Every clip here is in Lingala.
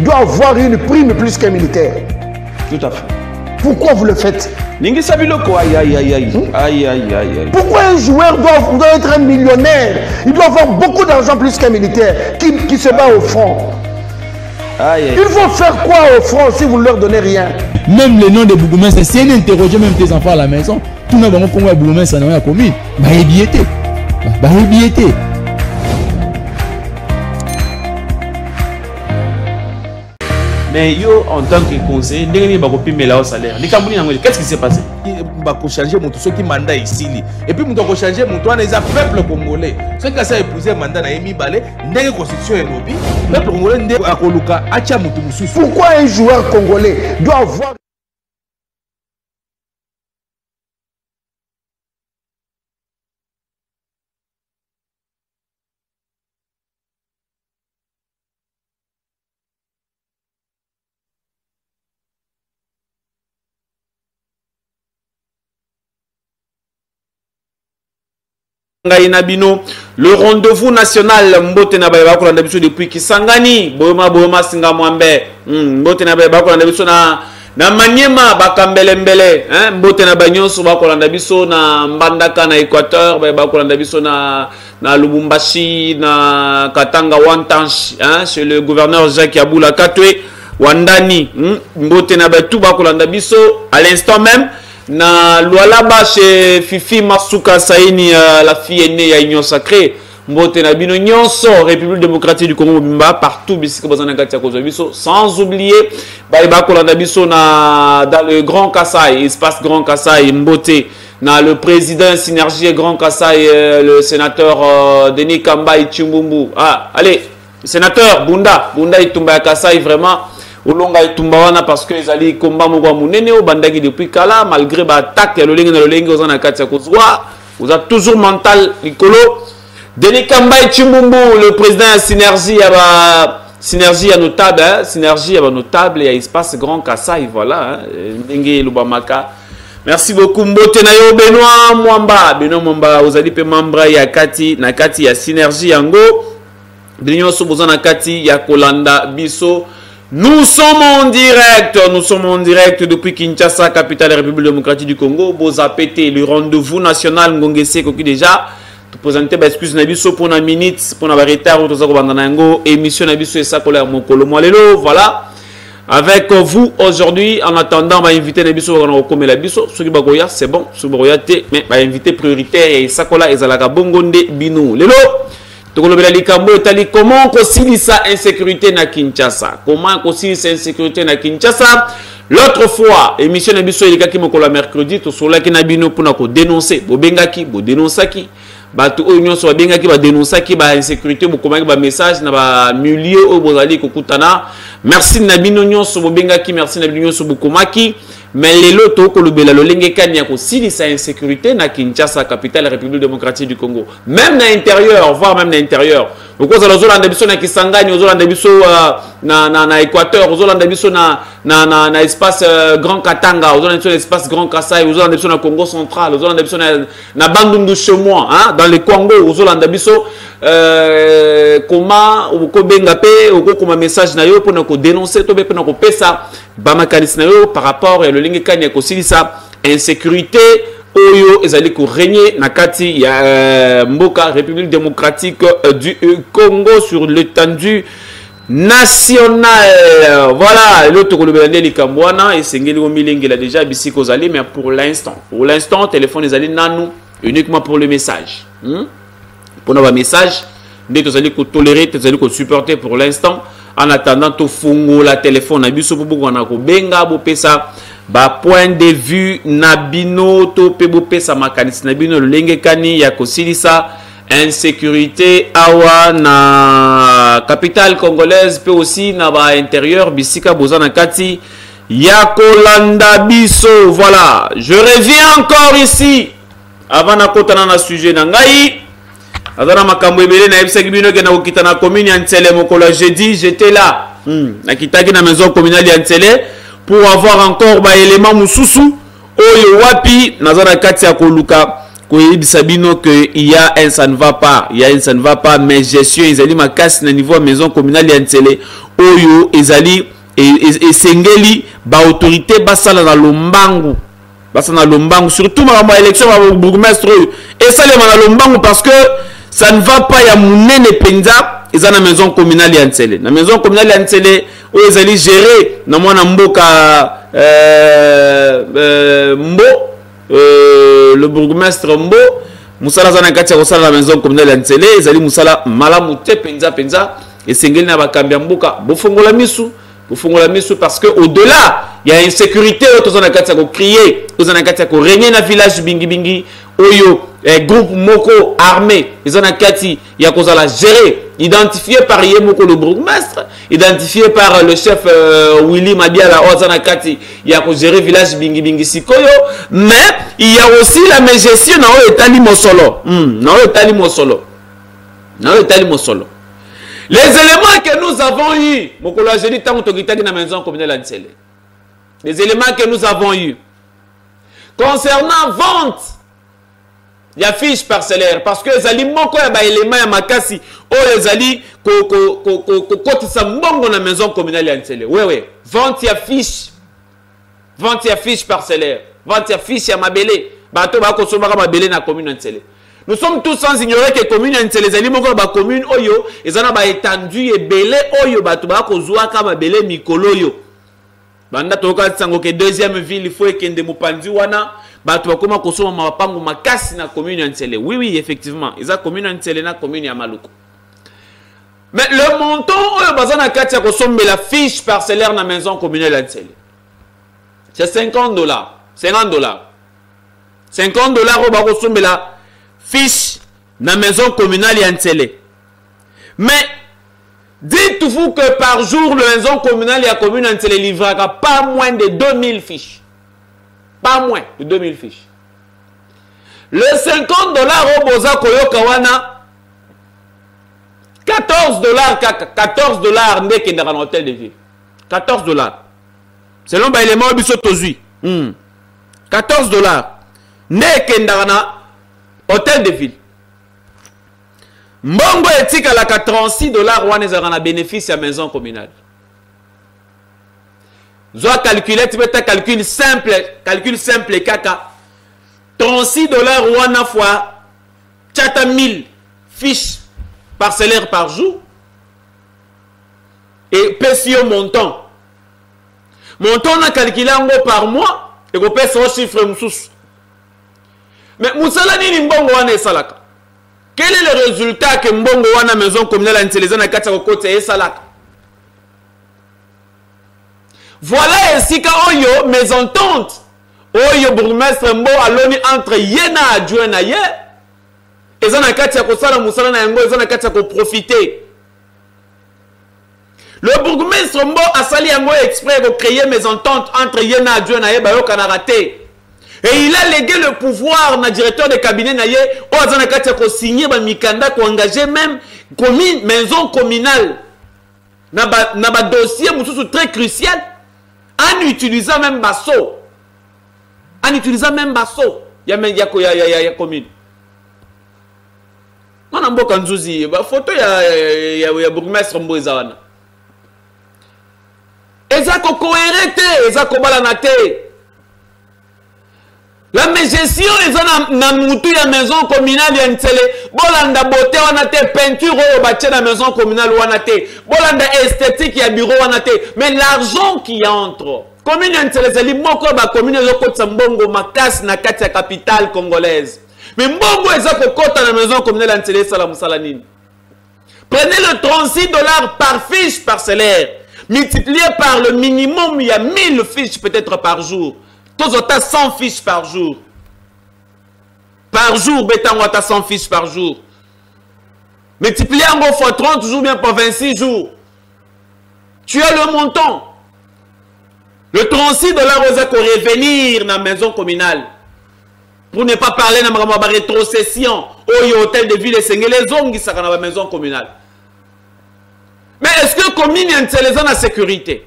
doit avoir une prime plus qu'un militaire. Tout à fait. Pourquoi vous le faites? Pourquoi un joueur doit être un millionnaire? Il doit avoir beaucoup d'argent plus qu'un militaire qui se bat au front. Il faut faire quoi au front si vous ne leur donnez rien? Même le nom de Bougoumès, si on interroge même tes enfants à la maison, tout le monde va Bougoumès, ça n'a commis. Mais yo, en tant que conseiller, qu'est-ce qui s'est passé? Il va changer mon tout ce qui mandat ici. Et puis, il va changer mon toit, les peuple congolais. Ce qui a épousé le mandat, il va aller, n'est constitution et lobby. Le peuple congolais n'est pas Koluka, Acha Moutoumoussou. Pourquoi un joueur congolais doit avoir. Le rendez-vous national Mbote na Baye bakolanda biso depuis Kisangani Boyoma Singa Mwambe Mbote na Baye bakolanda biso na Maniema bakambelembele Mbote na Banyonso bakolanda biso na Mbandaka na Équateur Baye bakolanda biso na Lubumbashi na Katanga Wantanch chez le gouverneur Jacques Yaboula Katwe Wandani Mbote na Baye tout bakolanda biso à l'instant même na Lualaba chez Fifi Masuka Saini la fille aînée à Union Sacrée Mbote na bino nyonso République démocratique du Congo bimba partout bisika bazana katia kozo biso sans oublier ba kolanda biso na dans le Grand Kassai espace Grand Kassai Mbote na le président Synergie Grand Kassai le sénateur Denis Kamba Ichimbumbu allez sénateur Bunda Itumba Kassai vraiment Olonga Itumbawana parce que les alliés combat moko munene au bandagi depuis kala malgré ba attaque ya lolenge na lolenge ozana katia kozwa vous avez toujours mental likolo Denis Kamba Ichimbumbu le président de Synergie à notable Synergie à notable et espace Grand Kassai voilà ndenge lubamaka merci beaucoup Mbote na yo Benoît Mwamba vous allez pe membre ya kati na kati ya Synergie yango binyo so bozana kati ya kolanda biso. Nous sommes en direct depuis Kinshasa, capitale de la République démocratique du Congo. Bozapete, le rendez-vous national Ngongese qui déjà te présenter excuse nabiso pour une minute pour na retard to zako banda nango émission nabiso et ça colère mokolo molelo voilà avec vous aujourd'hui en attendant on va inviter nabiso on comme la biso ceux qui bagoya c'est bon ceux qui bagoya té mais va inviter prioritaire et ça colère ezalaka bongonde binu lelo. Comment concilier insécurité na Kinshasa? Comment concilier insécurité na Kinshasa? L'autre fois, émission Nabiso Elikaki Mokola mercredi, tout sur la Kinabino pour dénoncer. Bobengaki, dénonsaki. Batu Union soit bengaki, dénonsaki, insécurité, comment message, na milieu au Bozali Kokutana. Merci Nabino Nyon sur Bobengaki, merci Nabino sur Bukomaki. Mais les lotos que le Lolenge Kanya aussi sa insécurité na Kinshasa capitale République démocratique du Congo même dans l'intérieur voire même dans l'intérieur pourquoi ça aux Hollandais biso na Kisangani aux Hollandais biso na Équateur aux Hollandais biso na espace Grand Katanga aux Hollandais biso na espace Grand Kassai aux Hollandais biso na Congo central aux Hollandais biso na Bandundu chez moi dans les Congo aux Hollandais biso comment ko benga pe ko comme message na yo pour na ko dénoncer to be pour na ko pesa ba makanisme na yo par rapport à le lingue kanya ko silisa insécurité oyo ezali ko régner na kati ya mboka République démocratique du Congo sur l'étendue nationale voilà l'autre ko le belande likambwana et sengeli o milenge la déjà bisiko zali mais pour l'instant téléphone ezali nanu uniquement pour le message pour nos messages nous allons tolérer nous allons supporter pour l'instant en attendant tout fungo la téléphone abiso pour beaucoup na ko benga bo pesa ba point de vue nabino to pe bo pesa makanisi nabino lenge kani ya ko silisa insécurité awa na capitale congolaise pe aussi na ba intérieur bisika bozana kati ya kolanda biso voilà je reviens encore ici avant na kotana na sujet na ngai azana makambo ebele na ebisa kibino ke na kokita na commune ya Ntsele mokolo jeudi j'étais là na kitaki na maison communale ya Ntsele pour avoir encore ba élément mususu oyo wapi nazana kati ya koluka Sabino que il y a un ça ne va pas, il y a un ça ne va pas, mais gestion ils allaient ma casse na niveau maison communale ya Ntele oyo ezali et sengeli ba autorité basala na lombangu surtout ma élection à bourgmestre et ça les na lombangu parce que ça ne va pas ya munene penza ils na maison communale ya Ntele na maison communale ya Ntele oyo ezali gérer na mwana mboka Mbo le bourgmestre Mbo musala zana kati ya kosala la maison communale ya Ntele ezali musala malamu te penza et sengeli na bakambi mboka bofongola misu parce que au-delà il y a insécurité autozana kati ya ko crier autozana kati ya ko régner na village bingi oyo groupe moko armé ezana kati ya kozala gérer identifié par Yemoko le bourgmestre, identifié par le chef Willy Madiala Ozana Kati, il y a gérer village Bingi Sikoyo, mais il y a aussi la gestion dans l'État Mosolo. Les éléments que nous avons eu, les éléments que nous avons eu concernant vente. Il y a fiche parcellaire parce que les aliments quoi ba élément ya makasi o les ali ko sa mbongo na maison communale ya Ntele. Ouais vente ya fiche parcellaire, vente ya fiche ya mabele bato ba ko soba mabele na commune ya Ntele. Nous sommes tous sans ignorer que commune ya Ntele les aliments ko ba commune oyo ezana ba étendu et belé oyo bato ba ko zwa ka mabele mikolo yo. Banda toka tsango ke deuxième ville il faut ekende mopanzi wana bato bakoma kosoma mapango makasi na commune ya Ntele. Oui effectivement ils a commune ya Ntele na commune ya Maluku. Mais le montant oyo bazana kati ya kosombe la fiche parcellaire na maison communale ya Ntele c'est $50. $50 oyo bakosombe la fiche na maison communale ya Ntele. Mais dites-vous que par jour, la maison communale et la commune en Ntele livrera pas moins de 2000 fiches. Pas moins de 2000 fiches. Le $50 au Boza Koyokawana, $14 n'est qu'il dans un hôtel de ville. $14. Selon l'élément au Tozui. $14 n'est qu'il dans un hôtel de ville. Mbongo etika la $36 wana ezana bénéfice à maison communale. Zoa calculer tu peux ta calcul simple kaka. $36 wana fois 4000 fiches parcellaires par jour et PCO montant. Montant on a calculé en gros par mois et on peut son chiffre moussous. Mais musala nini mbongo wana esalaka? Quel est le résultat que Mbongo wana maison communale à Ntele na kati kote e salaka? Voilà ainsi ka oyo mésentente oyo bourgmestre Mbo aloni entre yena adjoint na ye ezana kati ya kosala musala na yango ezana kati ya ko profiter. Le bourgmestre Mbo asali yango exprès pour créer mésentente entre yena adjoint na ye bayo kana raté. Et il a légué le pouvoir na directeur de cabinet na ye ozana kati ya ko signer ba mikanda ko engager même commune maison communale na ba dossier mususu très crucial en utilisant même basso. En utilisant même basso. Ya commune. On a mboka nzuzi ba photo ya bourgmestre Mbo ezawana. Eza ko cohérente, eza ko balana te. La gestion est na mutu ya maison communale ya Ntele. Bolanda beauté wana te, peinture au bâti na maison communale wana te. Bolanda esthétique ya bureau wana te. Mais l'argent qui entre. Commune ya Ntele zali moko ba commune lokotsa mbongo makasi na kati ya capitale congolaise. Mais mbongo eza kokota na maison communale ya Ntele sala musala nini. Prenez le $36 par fiche parcellaire. Multiplié par le minimum, il y a 1000 fiches peut-être par jour. Tous autant 100 fiches par jour. Par jour, bétan ou 100 fiches par jour. Multiplié en gros fois 30 jours, bien pour 26 jours. Tu as le montant. Le $36 aux pour revenir dans la maison communale. Pour ne pas parler de la rétrocession au hôtel de ville et les hommes qui sont dans la maison communale. Mais est-ce que la commune a une sécurité?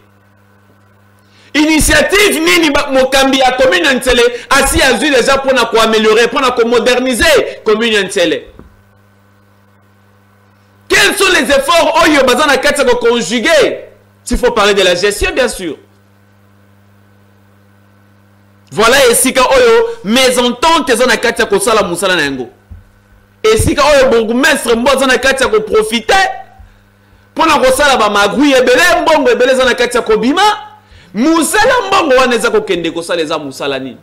initiative nini mokambi ya commune Ntsele asi azui déjà pour améliorer, pour moderniser commune Ntsele. Quels sont les efforts oyo bazana kati ko conjuguer? S'il faut parler de la gestion bien sûr. Voilà esika oyo mésentente zana kati ko sala musala na yango. Esika oyo bourgmestre mboza na kati ko profiter pour na ko sala ba magui ebele mbongo ebele zana kati ko bima. Musala mbongo wana eza ko kende ko sala eza musala nini.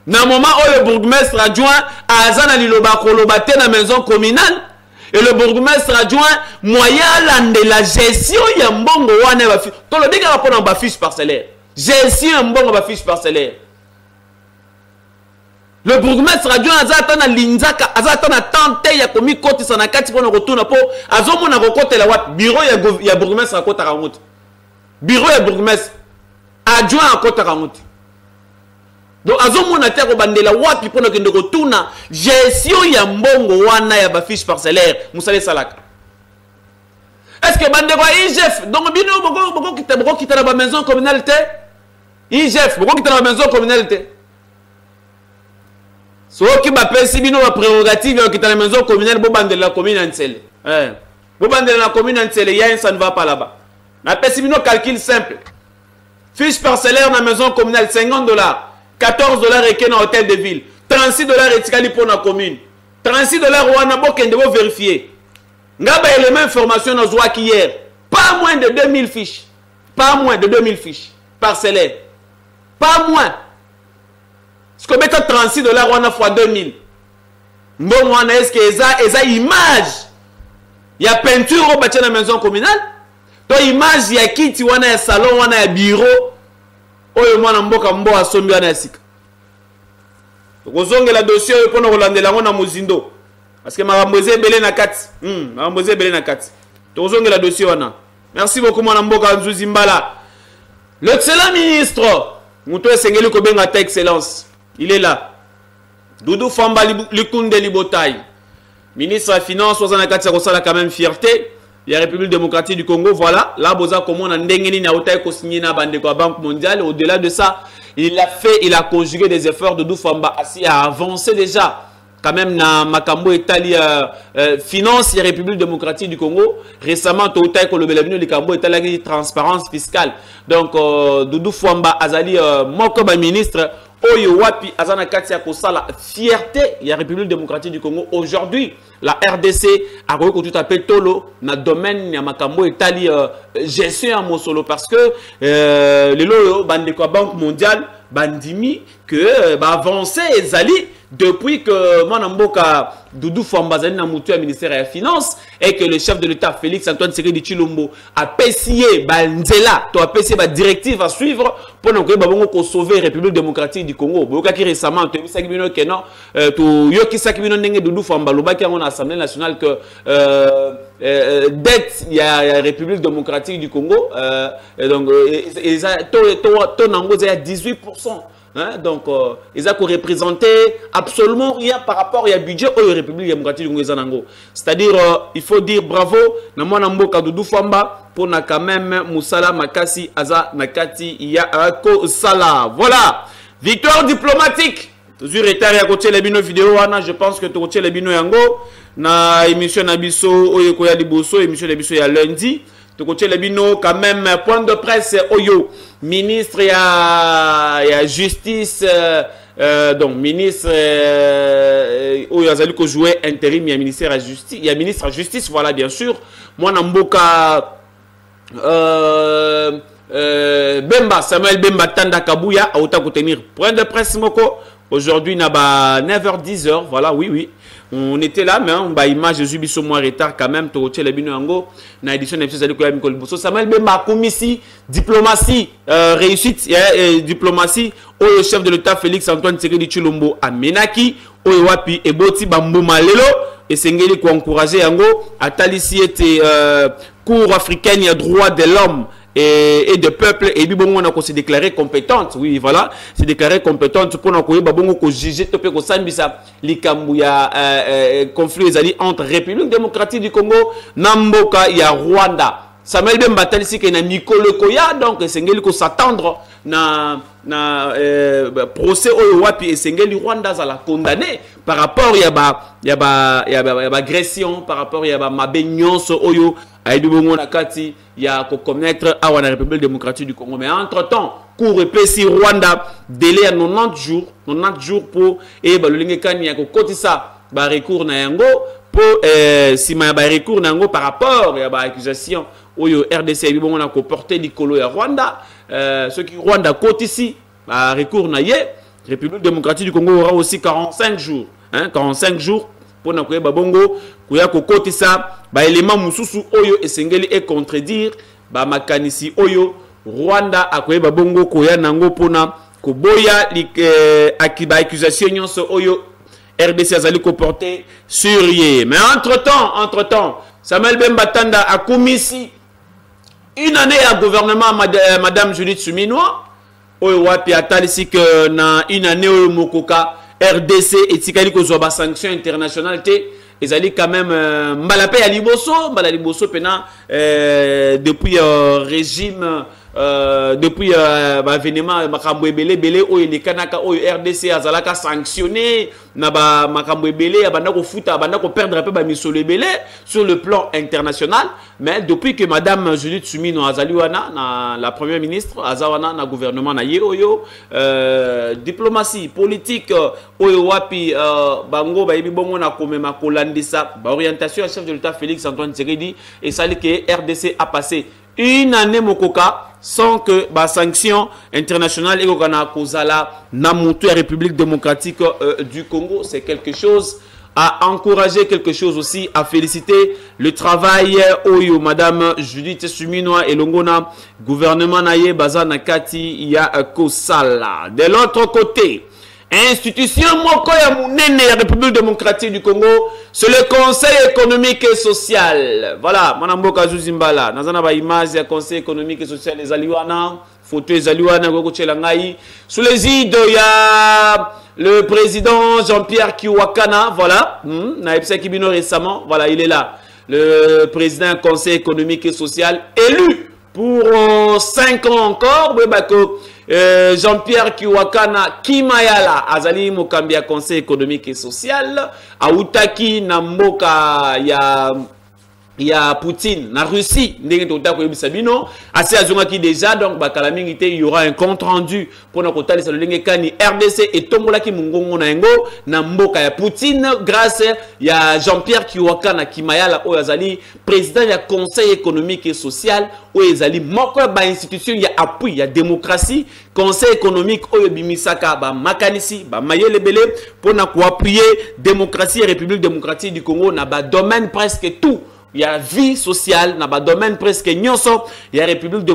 Na moment où le bourgmestre adjoint a Azana Liloba Koloba te na maison communale et le bourgmestre adjoint moyen de la gestion ya mbongo wana ba fiche to le dika rapona ba fiche parcellaire gestion mbongo ba fiche parcellaire. Le bourgmestre adjoint azata na linzaka azata na tante ya komi koti sana kati pona retourna po azomo na kokote la wat bureau ya bourgmestre akota rangote bureau ya bourgmestre adjoint akota rangote. Donc azomona te ko bandela wapi pona kende ko tuna gestion ya mbongo wana ya ba fiche parcellaire musale salaka. Est-ce que bande ko IGF donc bino boko kita na ba maison communale te IGF boko kita na ba maison communale te so ki ba pesi bino ba prérogative ya kita na maison communale bo bandela commune Ntsele bo bandela na commune Ntsele ya ça ne va pas là-bas na pesi bino calcul simple fiche parcellaire na maison communale $50 $14 et dans hôtel de ville. $36 et tikali pour la commune. $36 wana bokende bo vérifier. Ngaba élément information na zoa hier. Pas moins de 2000 fiches. Pas moins de 2000 fiches parcellaires. Pas moins. Ce que mettre $36 wana fois 2000. Bon wana est-ce que eza image. Il y a peinture au bâtiment de la maison communale. To image ya kiti wana ya salon wana ya bureau. Oyo mwana mboka mbo asombi wana esika. Kozonge la dossier oyo pona kolandela ngo na mozindo. Parce que makambo ezebele na kati. Makambo ezebele na kati. Kozonge la dossier wana. Merci beaucoup mwana mboka Nzuzi Mbala. L'excellent ministre Muto Esengeli Kobenga ta excellence. Il est là. Doudou Famba Likunde Libotai. Ministre des Finances ozana kati ko sala quand même fierté. La République démocratique du Congo, voilà. Là, Boza Komon a ndengeni na otaï ko signé na bande ko Banque mondiale. Au-delà de ça, il a conjugué des efforts de Doufamba assis à avancer déjà. Quand même, na Makambo Italie finance la République démocratique du Congo. Récemment, otaï ko le belabino le Kambo Italie transparence fiscale. Donc, Doudou Famba Azali Mokoba ministre Oyo Wapi Azana Katia Kosala fierté la République démocratique du Congo aujourd'hui. La RDC a reconnu tout à fait tolo na domaine ya makambo Italie gestion à Mosolo parce que les loyo bandeko Banque mondiale bandimi que ba avancer ezali depuis que Mwanamboka Doudou Fambazani na mutu ya ministère des Finances et que le chef de l'État Félix Antoine Tshisekedi Tshilombo a payé banzela to a payé ba directive à suivre pour que babongo ko sauver République démocratique du Congo. Boka ki récemment to bisaki bino ke non to yokisaki bino ndenge Doudou Famba lobaki en Assemblée nationale que dette il y a République démocratique du Congo donc to nango za 18%. Hein? Donc, ils ont représenté absolument rien par rapport au budget de la République démocratique du Congo. C'est-à-dire, il faut dire bravo na mwana mboka Doudou Famba pour na quand même Moussala Makasi Aza Nakati Yako Sala. Voilà, victoire diplomatique. Toujours retard à côté les bino vidéo wana, je pense que côté les bino yango na émission na biso oyo ko ya liboso émission na biso ya lundi. De côté les bino quand même point de presse oyo ministre ya justice donc ministre oyo azali ko jouer intérim ya ministère à justice ya ministre à justice voilà bien sûr mwana mboka Bemba Samuel Bemba Tanda Kabuya a autant tenir point de presse moko aujourd'hui na ba 9h-10h voilà oui on était là mais on ba image de Zubiso moins retard quand même to les bino yango na édition de Zali ko ya Mikol Boso Samuel Bemba komisi diplomatie réussite diplomatie au chef de l'État Félix Antoine Tshisekedi Tshilombo amenaki oyo wapi eboti bambuma lelo esengeli ko encourager yango atalisi ete cour africaine ya droit de l'homme et de peuple et bibongo na ko se déclarer compétente oui voilà c'est déclaré compétente pour na ko babongo ko juger topé ko sambisa likambu ya conflit ezali entre République démocratique du Congo na mboka ya Rwanda Samuel Bemba talisi que na Mikolo Koya donc esengeli ko s'attendre na procès oyo wapi esengeli Rwanda za la condamné par rapport ya ba agression par rapport ya ba mabenyonso oyo aidu bongo na kati ya ko commettre à la République démocratique du Congo. Mais entre-temps, cour epesi Rwanda délai à 90 jours pour et ba lolinge kani ya ko kotisa ba recours na yango pour si ma ba recours na yango par rapport ya ba accusation oyo RDC bibongo na ko porter likolo ya Rwanda ce qui Rwanda côte ici ba recours na ye République démocratique du Congo aura aussi 45 jours 45 jours pour na ko ba bongo ko ya ko kotisa ba élément mususu oyo esengeli et contredire ba makanisi oyo Rwanda akoyeba bongo ko ya nango pona ko boya akiba accusation nyonso oyo RDC azali ko porter sur ye. Mais entre-temps, Samuel Bemba Tanda a commis une année à gouvernement Madame Judith Suminwa. Oyo wapi atalisi que na une année oyo mokoka RDC et tikali ko zoba sanction internationale te ezali quand même mbalape ya liboso pena depuis régime depuis l'avènement makambo ebele oyo lekanaka oyo RDC azalaka sanctionné na ba makambo ebele abanda ko futa abanda ko perdre un peu ba misolo ebele sur le plan international. Mais depuis que Madame Judith Suminwa azali wana na la première ministre azawana na gouvernement na ye oyo diplomatie politique oyo wapi bango ba yebi bongo na komema kolandisa ba orientation ya chef de l'État Félix Antoine Tshisekedi et sali que RDC a passé une année mokoka sans que la sanction internationale et kozala na monté la République démocratique du Congo. C'est quelque chose à encourager, quelque chose aussi à féliciter. Le travail oyo Madame Judith Suminwa et Longona gouvernement naye bazana kati ya kosala. De l'autre côté, institution moko ya munene ya République démocratique du Congo, c'est le Conseil économique et social. Voilà, Manamboka Zuzimbala, nazana ba image ya Conseil économique et social les aliwana, photo les aliwana goko chelangai. Sous les îles il y a le président Jean-Pierre Kiwakana, voilà, na epsa kibino récemment, voilà, il est là. Le président Conseil économique et social élu pour 5 ans encore, Jean-Pierre Kiwakana Kimayala azali mokambia Conseil économique et social autaki na mboka ya Poutine na Russie ndenge totako yebisa bino asi azonga ki déjà donc bakala mingi te il y aura un compte rendu pour na kotali sa lenge kani RDC et tombola ki mungongo na ngo na mboka ya Poutine grâce ya Jean-Pierre Kiwakana Kimayala oyo azali président ya Conseil économique et social oyo azali moko ba institution ya appui ya démocratie Conseil économique oyo bimisaka ba makanisi ba mayele belé pour na ko appuyer démocratie et République démocratique du Congo na ba domaine presque tout. Il y a vie sociale, dans le domaine presque nyonso, il y a République de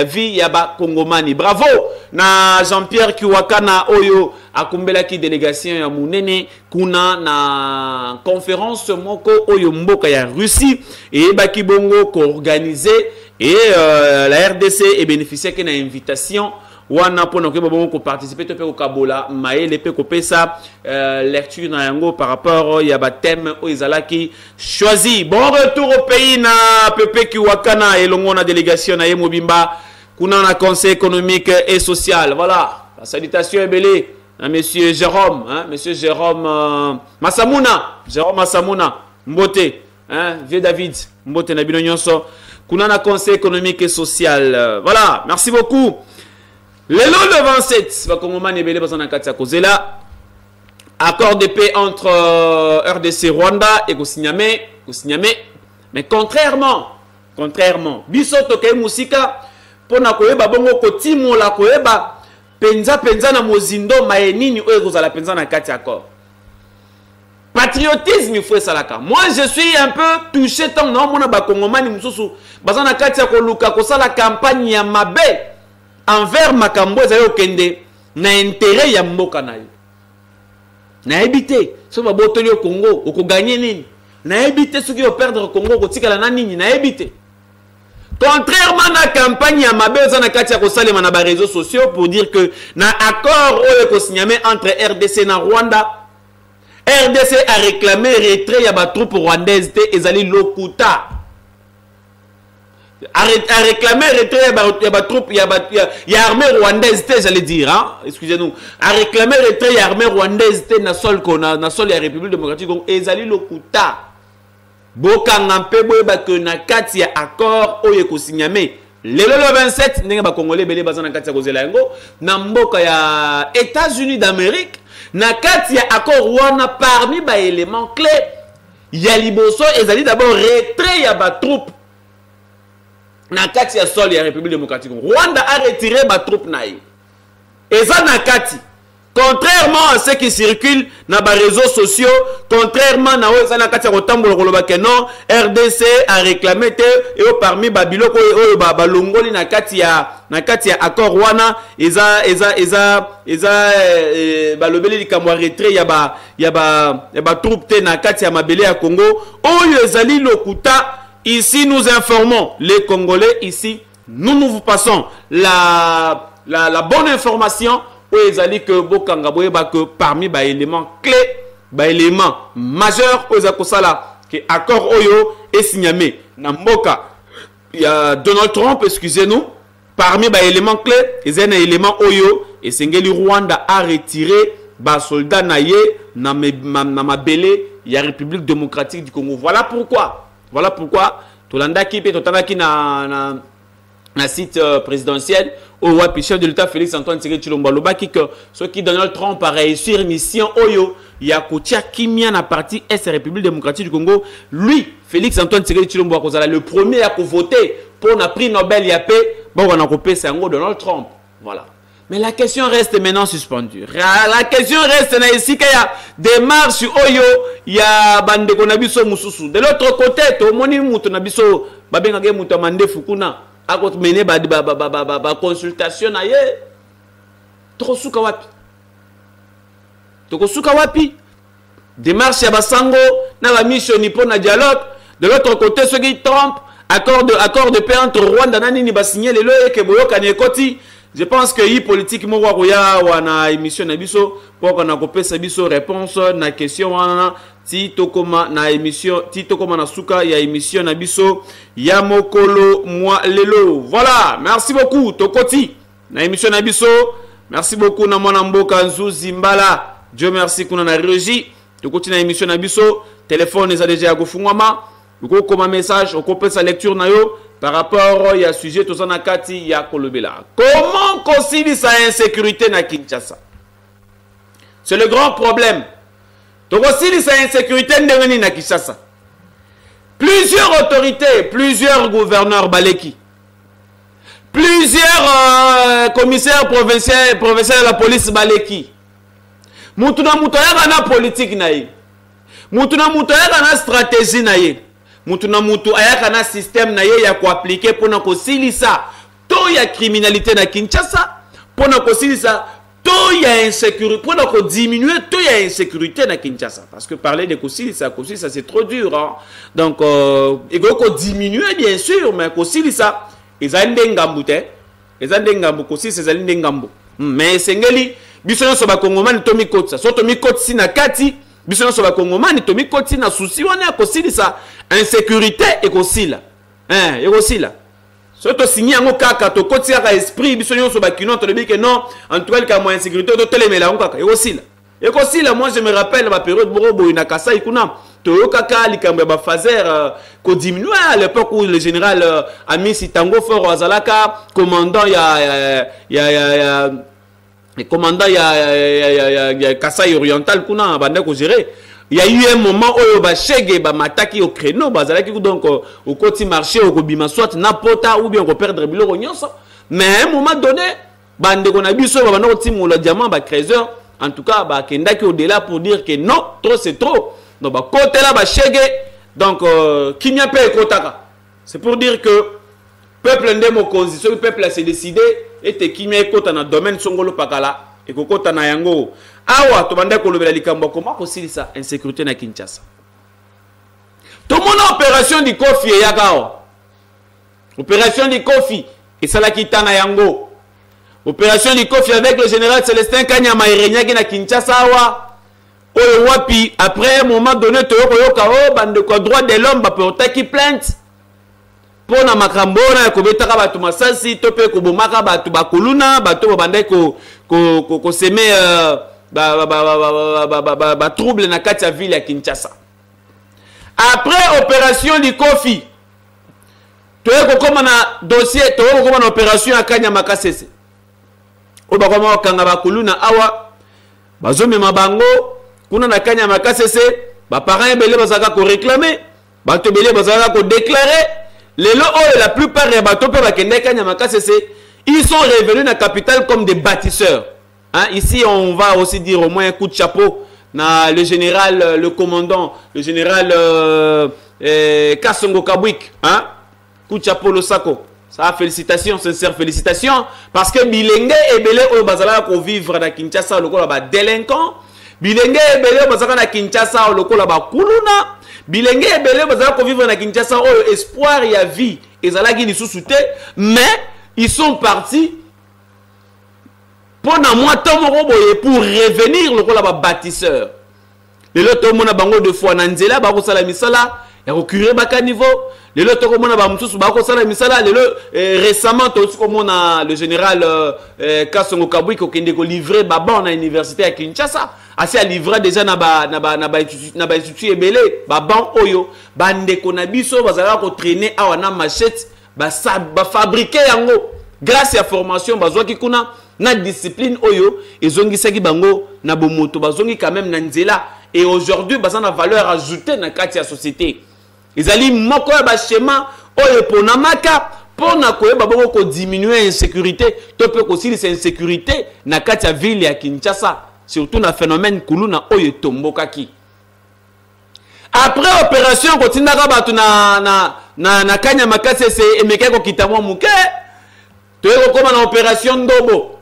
vie, il y a Congomani. Bravo, na Jean-Pierre Kiwakana Oyo, akumbela ki délégation ya munene, kuna na conférence moko Oyo mboka ya Russie, et baki bongo ko organisé, et la RDC est bénéficiaire d'une invitation. Wana pona ko bongo ko participer to pe ko kabola maele pe ko pesa lecture na yango par rapport ya ba thème o izalaki choisi. Bon retour au pays na Pepe Kiwakana et longo na délégation na Yemobimba kuna na conseil économique et social. Voilà, la salutation est belle à monsieur Jérôme, hein, monsieur Jérôme Masamuna, Jérôme Masamuna Mbote, hein, vieux David Mbote na bino nyonso kuna na conseil économique et social. Voilà, merci beaucoup. Le lot de 27, accord de paix entre RDC Rwanda et Gosinyame, mais contrairement, bisoto ke musika pona koyeba bongo kotimo la koyeba penza na mozindo maenini oyo kozala penza na kati accord. Patriotisme il faut salaka. Moi je suis un peu touché tant non mona ba kongomani mususu bazana kati ya koluka kosala campagne ya mabe envers makambo zayo kende na intérêt ya mboka na yo. Na ebité so ba botoli au Congo oko gagner nini? Na ebité ceux qui vont perdre au Congo ko tikala na nini? Na ebité. Contrairement à la campagne ya mabe zana kati ya kosalema na ba réseaux sociaux pour dire que na accord oyo ko signé entre RDC na Rwanda, RDC a réclamé retrait ya ba troupes rwandaises te ezali lokuta. à réclamer retrait il y a armée rwandaise, j'allais dire, hein? Excusez-nous, à réclamer retrait il y a armée rwandaise na sol ya République démocratique et ezali lokuta bokanga mpe boyeba que na kati ya accord oyo ekosigname lelo le 27 ndenge ba congolais belé baza na kati ya kozela yango na mboka ya États-Unis d'Amérique na kati ya accord wana parmi ba éléments clés ya liboso ezali d'abord retrait ya ba troupe na kati ya sol ya République démocratique. Rwanda a retiré ba troupe naï. Et ça na kati. Contrairement à ce qui circule dans les réseaux sociaux, contrairement à ce qui circule non, RDC a réclamé et parmi Babylone et Babalongoli na kati ya accord wana eza balobeli likamwa retrait ya ba troupe te na kati ya mabele ya Congo oyo ezali lokuta. Ici, nous informons les Congolais. Ici, nous vous passons la bonne information. Où ils ont dit que que parmi les éléments clés, les éléments majeurs, que l'accord Oyo est signé. Namboka, il y a Donald Trump, excusez-nous, parmi les éléments clés, il y a un élément Oyo et Sengeli Rwanda a retiré les soldats naïe na mabele, il y a République démocratique du Congo. Voilà pourquoi. Voilà pourquoi Tolanda qui peut totalaki na site présidentiel au chef de l'État Félix Antoine Tshisekedi Tshilombo lobaki que ce qui Donald Trump a réussi mission oyo ya kotia kimia na parti est République démocratique du Congo lui Félix Antoine Tshisekedi Tshilombo akozala le premier à voter pour un prix Nobel ya paix bon on a coupé c'est Donald Trump voilà. Mais la question reste maintenant suspendue. La question reste ici qu'il y a des marches oyo, il y a bande konabiso mususu. De l'autre côté, to moni mutu nabiso babengage mutu amande fukuna akot mene ba consultation na ye. Tokosuka wapi? Tokosuka wapi? Démarche ya basango na ba mission nipo na dialogue. De l'autre côté ceux qui Trump accord de paix entre Rwanda na nini ba signer le loye ke boyoka ne koti. Je pense que la politique wana émission nabiso pour qu'on a coupé biso réponse na question wana ti tokoma na émission ti tokoma na suka ya émission nabiso ya mokolo moi lelo. Voilà, merci beaucoup tokoti na émission nabiso. Merci beaucoup na mwana mboka Nzu Zimbala. Dieu merci kuna na régie. Tokoti na émission nabiso, téléphone eza déjà gofungwama. Uko koma message, okope sa lecture na yo. Par rapport à sujet tout ça na kati ya kolobela. Comment concilier sa insécurité na Kinshasa? C'est le grand problème. Donc concilier sa insécurité na Kinshasa. Plusieurs autorités, plusieurs gouverneurs baleki, plusieurs commissaires provinciaux de la police baleki. Mutuna mutoya na politique naïe. Mutuna mutoya na stratégie naïe. Mutuna mutu ayaka na système na ye ya ko appliquer pour na ko silisa to ya criminalité na Kinshasa pour na ko silisa to ya insécurité pour na ko diminuer to ya insécurité na Kinshasa parce que parler de ko silisa c'est trop dur hein? Donc il faut ko diminuer bien sûr mais ko silisa ezande ngambu te ezande ngambu ko silisa ezande ngambu mais sengeli biso so ba kongomani to mikotsa so to mikotsi na kati biso so ba kongomani to mikotsi na souci wana ko silisa insécurité et aussi là hein et aussi là surtout signer en kaka to koti ya esprit biso nyonso ba kino to le que non en tout cas ka mo insécurité to telemela en kaka et aussi là moi je me rappelle ma période borobo na Kasai kuna to kaka likambe ba fazer ko diminuer à l'époque où le général Ami Sitango Fort Azalaka commandant commandant ya Kasai oriental kuna bande ko gérer. Il y a eu un moment où ba chege ba mataki au créneau bazalaki donc au côté marché au bima soit n'importe ou bien on perdre biloko nyonso mais à un moment donné bande ko na biso ba na timo le diamant ba trésor en tout cas ba kendaki au delà pour dire que non trop c'est trop donc ba côté là ba chege donc kimia pe kotaka c'est pour dire que peuple ndemo constitution peuple a se décidé et te kimia kota na domaine songolo pakala et kokota na yango awa to banda ko lobela likambo comment possible ça insécurité na Kinshasa tout mon opération du Kofi ya kao opération du Kofi et ça la kitana yango opération du Kofi avec le général Célestin Kanyama Irenyaki na Kinshasa awa oyo wapi après un moment donné to yoka o bande ko droit de l'homme ba porter qui plainte pona makambo na kobetaka batu masasi to pe kobomaka batu bakuluna bato babandai ko semer ba trouble na kati ya ville ya Kinshasa. Après opération Likofi, toyeko koma na dossier, toyeko koma na opération ya Kanyama Kasese. O bakoma wakanga bakuluna awa bazomema bango kuna na Kanyama Kasese, ba parents ebele bazaka ko réclamer, bato ebele bazaka ko déclarer. Lelo oyo la plupart des bateaux pe bakende Kanyama Kasese, ils sont revenus dans la capitale comme des bâtisseurs. Hein? Ici on va aussi dire au moins un coup de chapeau na le général, le commandant, le général Kasongo Kabwik, hein? Coup de chapeau le sako. Ça, félicitations, sincères félicitations, parce que Bilenge et Belé au bazala ko vivre na Kinshasa le ko ba délinquant, Bilenge et Belé au bazala na Kinshasa le ko ba kuluna, Bilenge et Belé au bazala ko vivre na Kinshasa au espoir y a vie, et zala qui ni sous-souté, mais ils sont partis pour revenir le ko ba bâtisseur. Le loto mona bango de fois na nzela ba ko sala misala, ya ko curer baka niveau. Le loto ko mona ba mususu ba ko sala misala, récemment to ko mona le général Kasongo Kabui ko kende ko livrer baba na université à Kinshasa. Asi a livré déjà na ba institut ebele baba oyo bande ko na biso bazala ko traîner awa na machette ba fabriquer yango grâce à formation bazwa ki kuna na discipline oyo ezongisaki bango na bomoto bazongi quand même na nzela et aujourd'hui baza na valeur ajoutée na kati ya société. Ezali moko ya ba schéma oyo pona maka pona koyeba boko ko diminuer insécurité to pe ko silisa insécurité na kati ya ville ya Kinshasa, surtout na phénomène kuluna oyo tombokaki. Après opération kotinaka batu na Kanyama Kasese emeke ko kitamwa muke toyeko koma na opération Ndobo.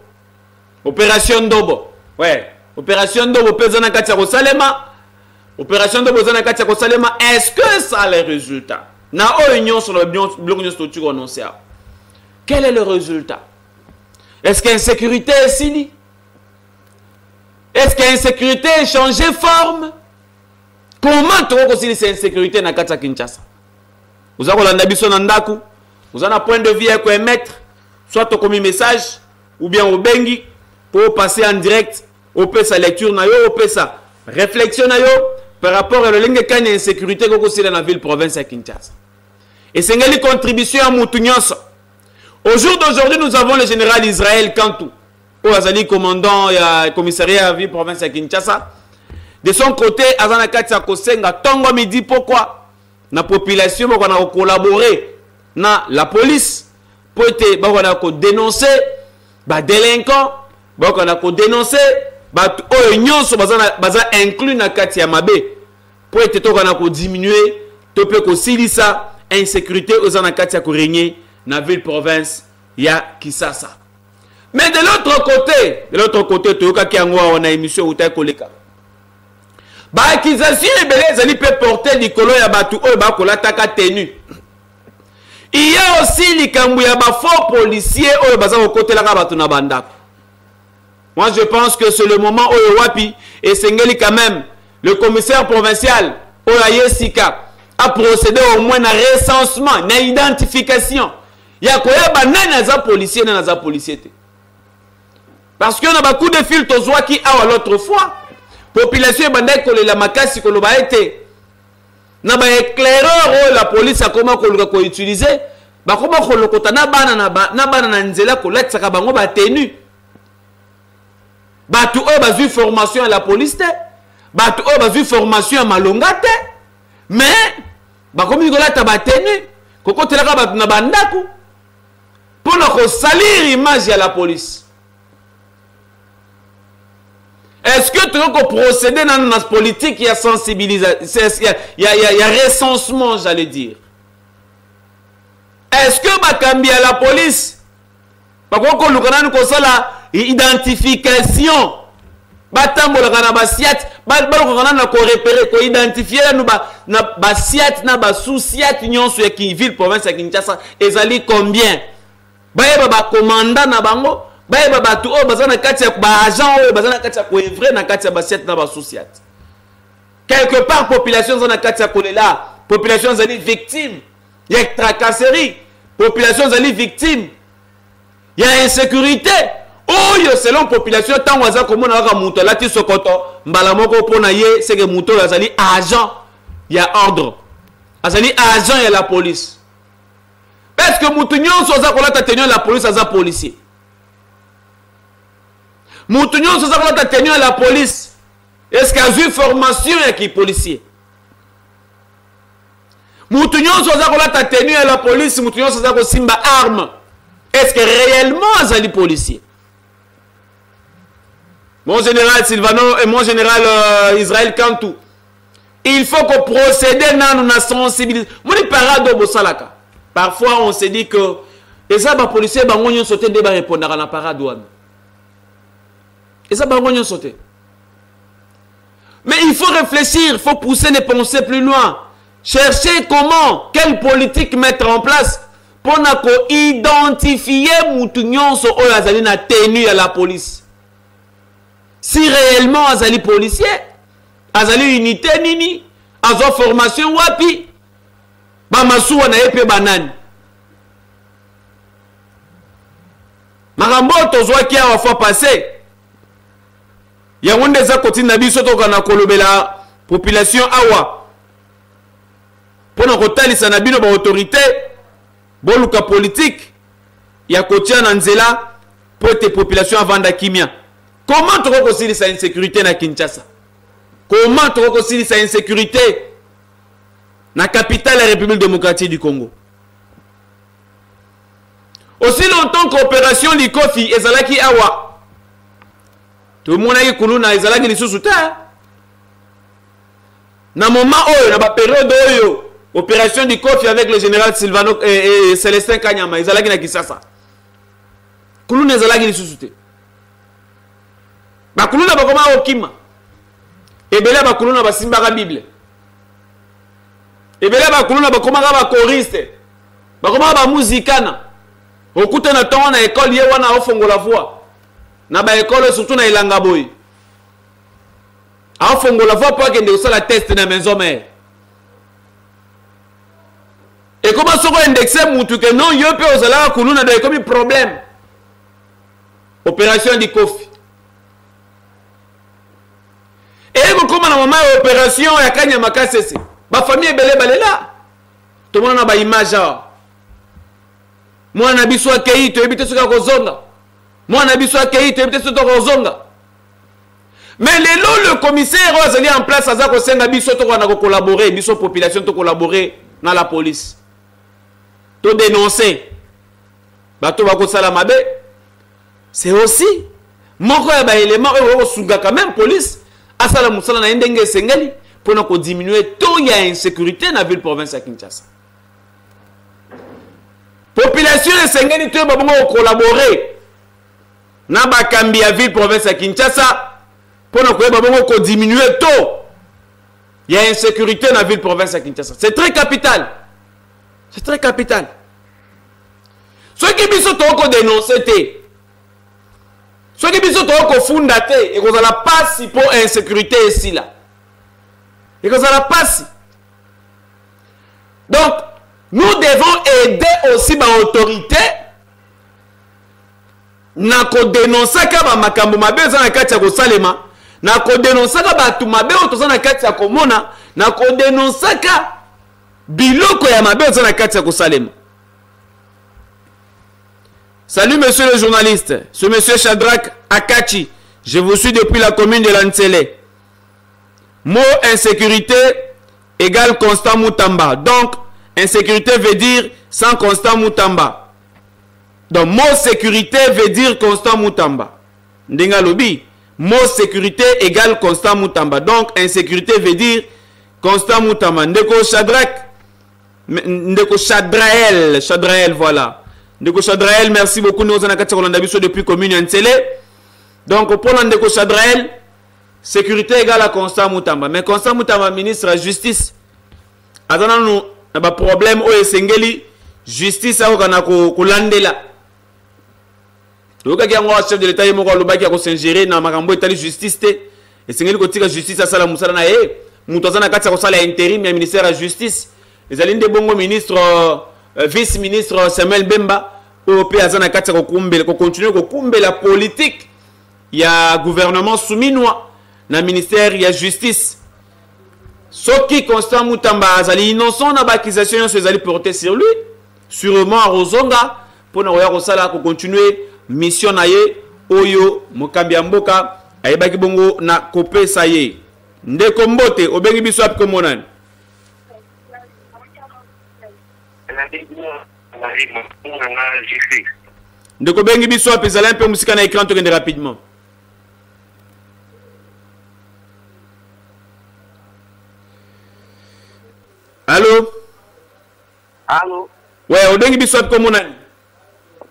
Opération Ndobo. Ouais, opération Ndobo pesa na kati ya Kosalema. Opération Ndobo pesa na kati ya Kosalema. Est-ce que ça a les résultats? Na union sur le bloc de structure annoncé. Quel est le résultat? Est-ce que l'insécurité est sinie? Est-ce que l'insécurité a changé forme? Comment tu vois que c'est insécurité na kati ya Kinshasa? Vous avez la biso na ndaku, vous avez un point de vue à quoi émettre, soit au commis message ou bien au bengi pour passer en direct au sa lecture na yo, au sa réflexion na yo par rapport à l'insécurité insécurité que c'est dans la ville province à Kinshasa. Et c'est une contribution à Moutounios. Au jour d'aujourd'hui, nous avons le général Israël Kantou, au Azali commandant et commissariat à la ville province à Kinshasa. De son côté, Azana Katia Kosenga, Tongo me dit pourquoi la population va collaborer na la police pour être dénoncer les délinquants, pour dénoncer les unions inclus na Katia Mabe pour être diminuer, to peut aussi ça insécurité aux Katia ko régner na ville province ya Kisasa. Mais de l'autre côté, on a émission Outa Koleka. Accusation peut porter Nicolo ya batu oyo bakolataka tenu. Il y a aussi likambu ya ba faux policiers oyo baza kotelaka batu na bandako. Moi je pense que c'est le moment oyo wapi et sengeli quand même le commissaire provincial oyo Yesika a procédé au moins na recensement, na identification. Ya koyeba nani aza policier nani aza policier te. Parce qu'on a beaucoup de fil tozwa ki awa l'autre fois. Population bandai ko la makasi ko ba été na ba éclaireur la police a comment ko utiliser ba comment ko lokota na bana na nzela ko latsaka bango ba tenu batu o ba vu formation à la police te batu o ba vu formation à malonga te mais ba komi ko lata ba tenu ko kotelaka batu na bandako pour ko salir image à la police. Est-ce que tu veux procéder dans notre politique, il y a sensibilisation, il y a recensement, j'allais dire. Est-ce que Bakambi à la police, par contre, nous avons la identification, Batambo la basiat, Balbalo ko repérer, ko identifier na basiat na basousiat union sur qui ville province à Kinshasa, ezali combien? Ba commandant na bango. Baye batu o bazana katia ba agent o bazana katia ko evre na katia basiet na ba société quelque part population zana katia ko là population zani victime Il y a tracasserie. Population est victime. Il y a insécurité. Oh, selon population, tant que comme on a monté là, tu sokoto, mbalamoko pona ye, c'est que monto azali agent, il y a ordre. Azali agent, il y a la police. Parce que moutounion soza kola ta tenue la police aza policier. Moutounion soza kola ta tenue la police. Est-ce qu'il y a une formation qui est policier? Moutounion soza kola ta tenue la police, moutounion soza ko simba arme. Est-ce que réellement azali policier? Mon général Silvano et mon général Israël Kantou. Il faut qu'on procède dans notre sensibilité. Mon parade au Salaka. Parfois on se dit que et ça les policiers bangonyo sauter débat répondre à la parade douane. Et ça bangonyo sauter. Mais il faut réfléchir, il faut pousser les pensées plus loin. Chercher comment, quelle politique mettre en place pour identifier moutounion so azali na tenue à la police. Si réellement azali policier, azali unité nini, azo formation wapi, ba masuwa na epe banani. Marambo tozwa ki a fois passé. Ya wonde za kotini na biso to kana kolobela population awa. Pona kotalisa na bino ba autorité, boluka politique, ya kotia na nzela pour te population avanda kimia. Comment tu reconcilies sa insécurité na Kinshasa? Comment tu reconcilies sa insécurité na capitale de la République démocratique du Congo? Aussi longtemps qu'opération Likofi ezalaki awa, tout le monde a kuluna ezalaki lisusu ta. Na moment oyo na ba période oyo opération Likofi avec le général Silvano et Célestin Kanyama ezalaki na Kinshasa. Kuluna ezalaki lisusu te. Bakuluna bakoma okima. Ebele bakuluna basimbaka Bible. Ebele bakuluna bakoma ba choriste. Bakoma ba muzikana. Okuta na tonga na école ye wana ofongola voix. Na ba école surtout na Ilanga boy. Ofongola voix pour que ndeko sala test na maison mère. Et comment soko indexer mutu que non yo pe ozala kuluna de comme problème. Opération di Kofi. Et comme on a moment opération ya kanya makasese ba famille belé balela to mona ba image moi na biso akei to ebite soka kozonga moi na biso akei to ebite soka kozonga mais le commissaire Rosali en place aza ko senga biso to na ko collaborer biso population to collaborer na la police to dénoncer ba to ba ko sala mabe c'est aussi moko ya ba élément o sunga quand même police asala musala na ndenge sengeli pour diminuer tout y a insécurité dans la ville province à Kinshasa. Population de sengeli tout babongo collaborer na bakambi ya ville province à Kinshasa pour babongo diminuer tout il y a insécurité dans la ville province à Kinshasa. C'est très capital. C'est très capital. Ceux qui biso to dénoncer té ceux qui sont au fondaté et qu'on a la passe pour insécurité ici là. Et qu'on a la passe. Donc, nous devons aider aussi l'autorité. Na ko dénoncer ka ba makambo mabe za na kati ya ko salema. Na ko dénoncer ka ba tu mabe o to za na kati ya ko mona. Na ko dénoncer ka biloko ya mabe za na kati ya ko salema. Salut monsieur le journaliste, c'est monsieur Shadrach Akachi. Je vous suis depuis la commune de Lansele. Mot insécurité égale Constant Moutamba. Donc, insécurité veut dire sans Constant Moutamba. Donc, mot sécurité veut dire Constant Moutamba. Ndenga lobi. Mot sécurité égale Constant Moutamba. Donc, insécurité veut dire Constant Moutamba. Ndeko Shadrach. Ndeko Shadrael. Shadrael, voilà. Ndeko Shadrael, merci beaucoup. Nous avons depuis commune Ntele. Donc, pour Ndeko Shadrael, sécurité égale à Constant Moutamba. Mais Constant Moutamba, ministre de la Justice, attendant nous, un problème au Sengeli, justice à Kulandela. Le chef de l'État, il a s'ingérer dans la justice. Et Sengeli, justice à Salamoussala, Moutazana Katsa, intérim, il ministère de la Justice. ezali nde bongo ministre vice ministre Samuel Bemba oyo pe aza na kati ya kokontinue kokumbela politique ya gouvernement souminwa na ministère ya justice. Soki Constant Mutamba azali innocent na bakisation nyonso ezali porté sur lui, sûrement arozonga mpona koya kosala kokontinue mission na ye oyo mokambi ya mboka ayebaki bongo na kopesa ye. Ndeko Mbote obengi biso api komonani. Ndeko bengi biso api ezali mpe musika na écran tokende rapidement. Allô? Allô? Ouais, obengi biso api komonani.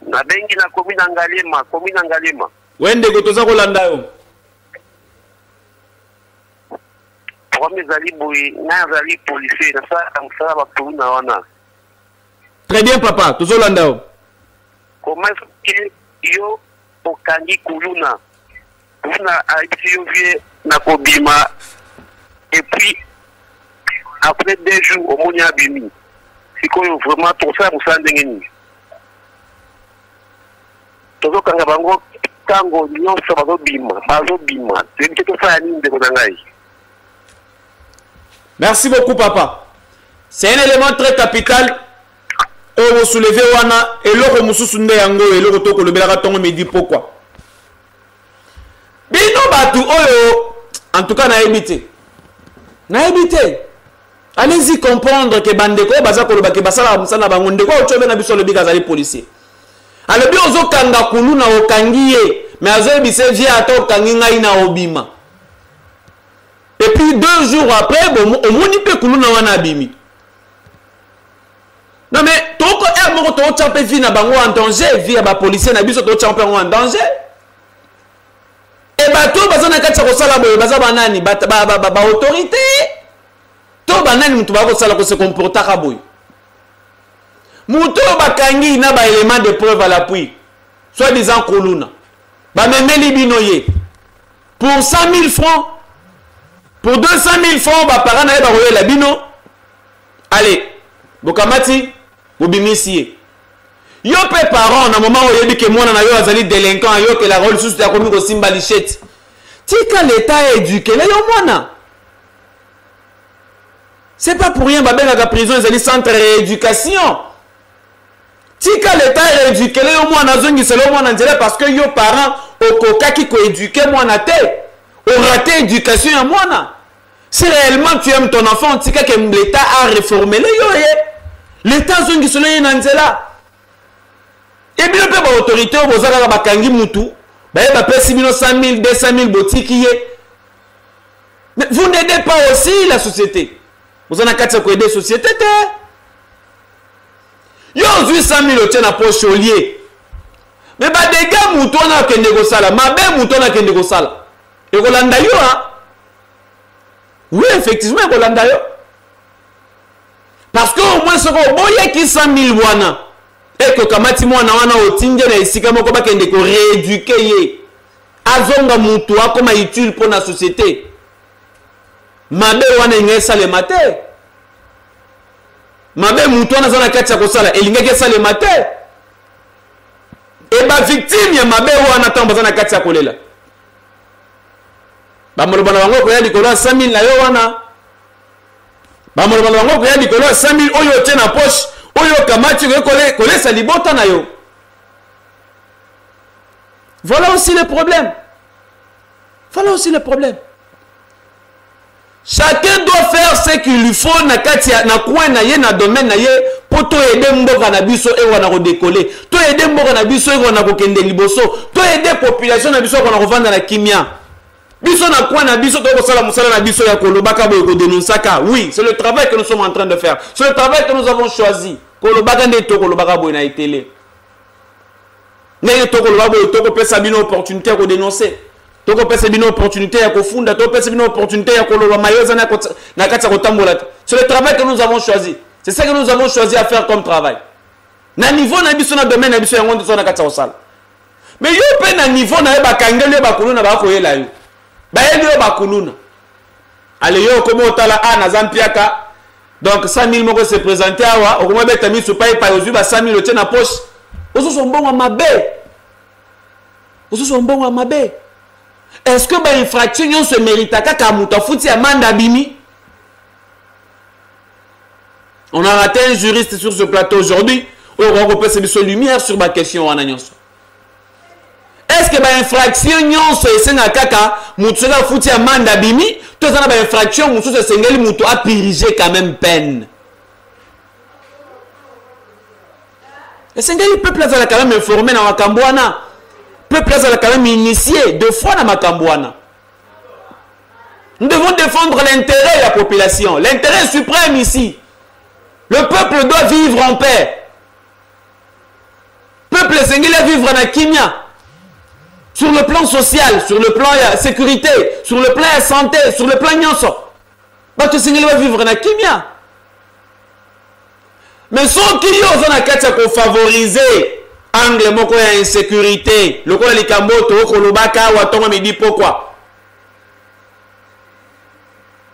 Na bengi na commune Ngalema. Wende gotoza kolanda yo. Premier zali boy, na zali policier, na sa amsala ba poluna wana. Très bien papa, tozolanda yo. Comment est-ce que yo okangi kuluna? Kuluna aibisi yo vie na kobima. Et puis après 2 jours au moni abimi. Sikoyo vraiment tout ça musa ndengeni. Tozo kanga bango kango nyonso bazobima. C'est que to fa nini ndeko nangai. Merci beaucoup papa. C'est un élément très capital. Vous soulevez wana eloko mususu nde yango eloko to kolobelaka tongo medi pourquoi. Bino batu oyo en tout cas na éviter. Allez-y comprendre que bandeko baza koloba ke basala musana bango ndeko ochobe na biso lobika zali policier. Alobi ozo kanga kuluna okangiye mais azo bise via ato kangi ngai na obima. Et puis 2 jours après, bon, au moins il peut couler wana abimi. Non mais toko moko to champe vie na bango en danger, vie ba policier na biso to champe en danger. Et ba to bazana katsa ko sala boye baza banani ba autorité. To banani mutu ba ko sala ko se comporter ka boye. Mutu ba kangi na ba élément de preuve à l'appui. Soit disant kuluna. Ba memeli binoye. Pour 100 000 francs. Pour 200 000 francs, bah, par an, la bino. Allez, Bokamati, Bobimisier. Yo pe parents, na moment où il dit que moi, on a eu un délinquant, yo que la rôle sous la commune au Simbalichette. Tika l'État est éduqué, là, yo mona. C'est pas pour rien, bah, ben, la prison, ils ont centre de rééducation. Tika l'État est éduqué, là, yo mona, zongi, c'est le mona, parce que yo parents, au coca qui ko éduqué, moi, na te. Au raté éducation, à moi, si réellement tu aimes ton enfant, tu sais que l'État a réformé l'État a dit et bien le autorité vous avez bakangi mutu ba 100 000 200 000 boutiques. Mais vous n'aidez pas aussi la société. Vous en avez 4 pour aider la société. Yo 800 000 au tien à poche au lié. Mais bah des gars mutu on a que négocier ma belle mutu on a que négocier. Et Rolanda yo hein. Oui, effectivement, Rolanda yo. Parce que au moins ce qu'on boye qui 100 000 wana. Et que kamati mwana wana otinge na isika moko ba kende ko rééduquer ye. Azonga mutu akoma utile pour la société. Mabe wana ingesa le matin. Mabe mutu wana zona kati ya kosala elingeke sala le matin. Et ba victime ya mabe wana tamba zona kati ya kolela. Bamolobana bango ko ya likolo 100 000 na yo wana. Bamolobana bango ko ya likolo 100 000 oyo tie na poche, oyo kamati ko kolesa libota na yo. Voilà aussi le problème. Chacun doit faire ce qu'il lui faut na kati na coin na ye na domaine na ye pour to aider mboka na biso e wana ko décoller. To aider mboka na biso e wana ko kende liboso. To aider population na biso wana ko vanda na kimia. Biso na quoi na biso to sala musala na biso ya kolobaka boy ko dénonçaka. Oui, c'est le travail que nous sommes en train de faire. C'est le travail que nous avons choisi. Kolobaka nde to kolobaka boy na télé. Ne to kolobaka boy to ko pesa bino opportunité ko dénoncer. To ko pesa bino opportunité ya ko funda, to pesa bino opportunité ya koloba mayoza na kati ko tambola. C'est le travail que nous avons choisi. C'est ça que nous avons choisi à faire comme travail. Na niveau na biso na domaine na biso ya ngondo so na kati ko sala. Mais yo pe na niveau na ba kangele ba kuluna ba ko yela yo. Baeli yo bakuluna. Ale yo komo otala a na zampiaka Donc 100 000 moko se présenter awa, au moins beta mi so pas par aujourd'hui 100 000 tient na poche. Oso son bon à mabe. Oso son bon à mabe. Est-ce que ba infraction se mérite kaka muta futi amanda bimi? On a raté un juriste sur ce plateau aujourd'hui. On peut se mettre lumière sur ma question en annonce. Est-ce que ba infraction nyonso esenga kaka mutu na futi amanda bimi? Tout ça ba infraction mutu se sengeli mutu a purger quand même peine. Et sengeli peuple a quand même informé na makambwana. Peuple a quand même initié deux fois dans makambwana. Nous devons défendre l'intérêt de la population, l'intérêt suprême ici. Le peuple doit vivre en paix. Le peuple sengeli à vivre en kimia. Sur le plan social, sur le plan sécurité, sur le plan santé, sur le plan nyonso. Parce que sengeli va vivre en kimia. Mais ceux qui ont na kati ko favoriser angle moko ya insécurité, le ko li kamboto ko lobaka wa tongo midi pourquoi?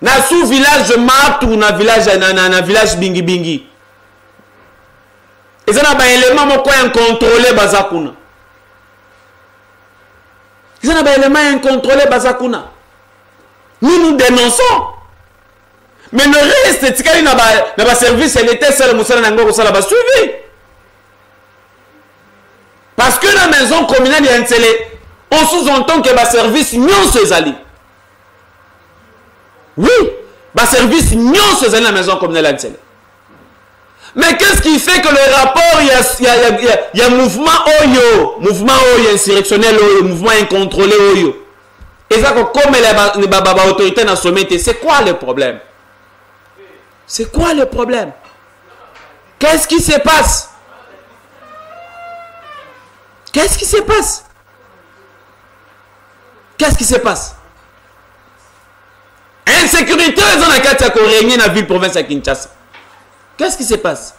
Na sous village Matu na village na village Bingi Bingi. Et ça na ba élément moko incontrôlé bazakuna. Ils ont des éléments incontrôlés bazakuna. Nous dénonçons. Mais le reste, c'est n'a pas service, elle était seule, Moussala Nango, ça l'a suivi. Parce que la maison communale est installée, on sous-entend que le service non se allie. Oui, le service non se allie la maison communale est installée. Mais qu'est-ce qui fait que le rapport, il y a mouvement Oyo, insurrectionnel Oyo, mouvement incontrôlé Oyo. Et ça, comme les autorités dans sommet, c'est quoi le problème? C'est quoi le problème? Qu'est-ce qui se passe? Qu'est-ce qui se passe? Qu'est-ce qui se passe? Insécurité, ils ont la carte à régner dans la ville province à Kinshasa. Qu'est-ce qui se passe?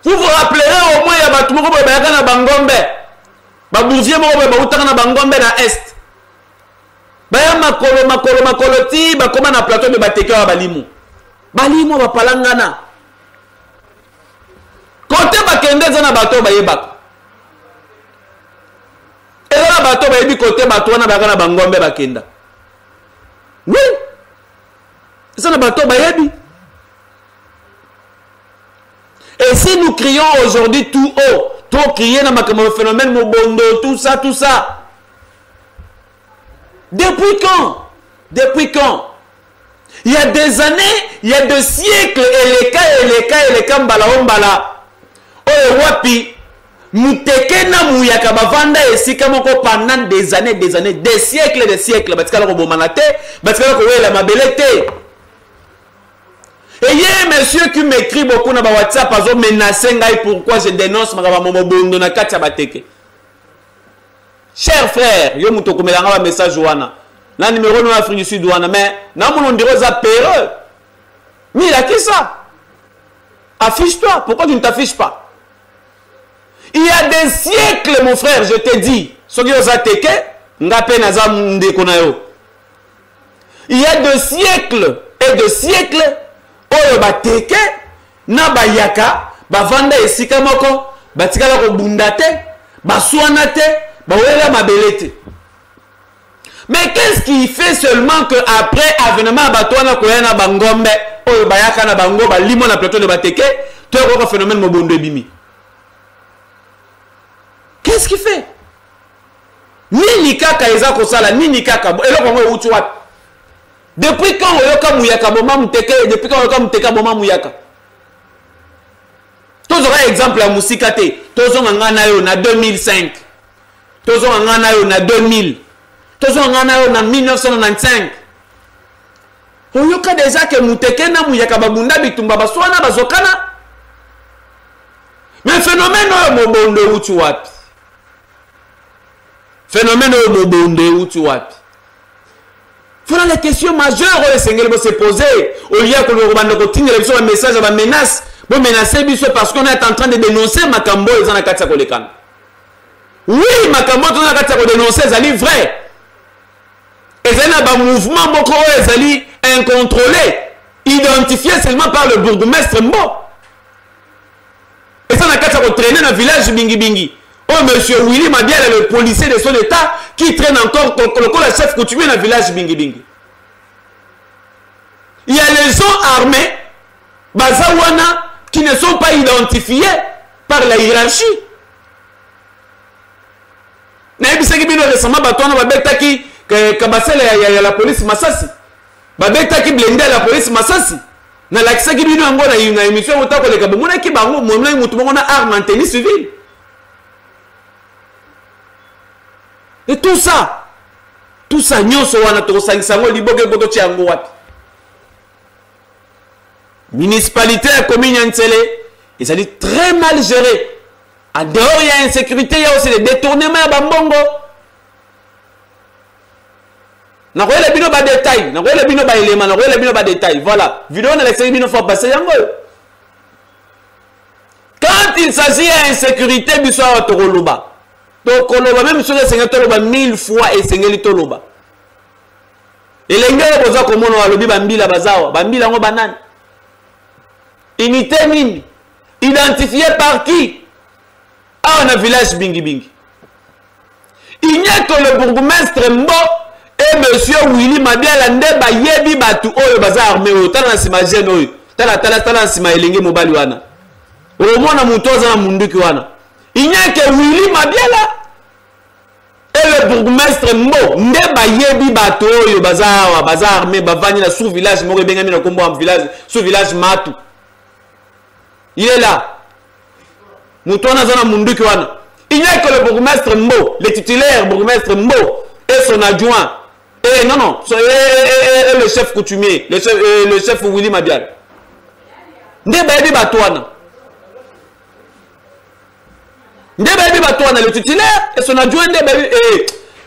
Vous vous rappellerez au moins, il y a des gens qui sont Bangombe. Des gens qui sont Bangombe dans l'Est. Il y a des makoloti, comme un plateau de Bateke à Balimu. Balimu va palangana. Côté Bakende, il y a un bateau qui est bak. Et là, le bateau qui est côté bateau, il y a un Bangombe Bakenda. Oui. C'est un bateau qui est Et si nous crions aujourd'hui tout haut, trop crier dans le phénomène Mobondo, tout ça. Depuis quand? Depuis quand? Il y a des années, il y a des siècles, et les cas, mbala. Oh, wapi, muteke na muyaka bavanda esika moko pendant des années, des siècles, batikala ko bomanate, batikala ko wela mabelete. Et il y a un monsieur qui m'écrit beaucoup dans WhatsApp, par exemple, menacé, pourquoi je dénonce ma bondo na katia bateke. Cher frère, yo mutoko melanga message wana. Na numéro de l'Afrique du Sud wana, mais na mon dirait ça péreux. Mais il a qui ça? Affiche-toi, pourquoi tu ne t'affiches pas? Il y a des siècles, mon frère, je te dis, ce qui a teke, ngape naza ndekonayo. Il y a des siècles et des siècles. Oyo bateke na bayaka bavanda esika moko batikala ko bundate baswana te bawela mabelete. Mais qu'est-ce qui fait seulement que après avènement batwana ko yana bangombe oyo bayaka na bango ba limo na plateau de bateke to ko phénomène mobondo bimi? Qu'est-ce qui fait? Nini kaka eza ko sala nini kaka eloko ngo utu wapi? Depuis quand on a mouyaka boma muteke, depuis quand on a muteka boma mouyaka? Tous aura exemple à Moussikate, tous on a na 2005, tous on a na 2000, tous on a na 1995. On y a déjà que muteke na mouyaka babunda bitumba baswana bazokana. Mais phénomène au mobondo utu wapi? Phénomène au mobondo utu wapi? Voilà les questions majeures que les Seigneurs vont se poser. Au lieu que nous continuions à un message, à menace, vous menacez parce qu'on est en train de dénoncer Makambo et Zana Katia Kolekan. Oui, Makambo et Zana Katia dénoncer, c'est vrai. Et c'est un mouvement beaucoup incontrôlé. identifié seulement par le bourgmestre Mbo. Et ça n'a qu'à se traîner dans le village Bingi Bingi. Oh, monsieur Willy Madiala, le policier de son état, qui traîne encore le chef coutumier dans le village Bingi Bingi. Il y a les gens armés, Bazawana, qui ne sont pas identifiés par la hiérarchie. Naïbiseki bino récemment, Batouana Babetaki, Kabasel et la police Massassi. Babetaki blindé la police Massassi. Na l'accès bino ango na une émission où t'as collé Kabumuna qui bango, mon nom moutoumona arme en tennis civil. Et tout ça, nyoso wana to sangisango liboke boto chiango wat. Municipalité à commune Yansele, et ça dit très mal géré. En dehors, il y a insécurité, il y a aussi des détournements à Bambongo. N'a pas les bino bas détails, n'a pas les bino bas éléments, n'a pas les bino bas détails. Voilà. Vidéo dans l'extérieur, bino faut passer yango. Quand il s'agit d'insécurité, biso à Tokoloba. Tokoloba, même sur le Seigneur Toloba 1000 fois et Seigneur Toloba. Et les gens qui ont comme on a lobby Bambila Bazawa, Bambila ngo banane. Unité mine, identifié par qui? Ah, on a village Bingi Bingi. Il n'y a que le bourgmestre Mbo et monsieur Willy Madiala Ndeba Yebi Batu Oyo Baza armé o tala sima jeune oyo tala sima elenge mobali wana. O mona mutoza na munduki wana. Il n'y a que Willy Madiala et le bourgmestre Mbo Ndeba Yebi Batu Oyo Baza armé bavani na sous village mo bengami na kombo am village sous village Matu. Il est là. Il n'y a que le bourgmestre Mbo, le titulaire bourgmestre Mbo et son adjoint. Et non, et le chef coutumier, le chef Willy Madial. Le titulaire et son adjoint,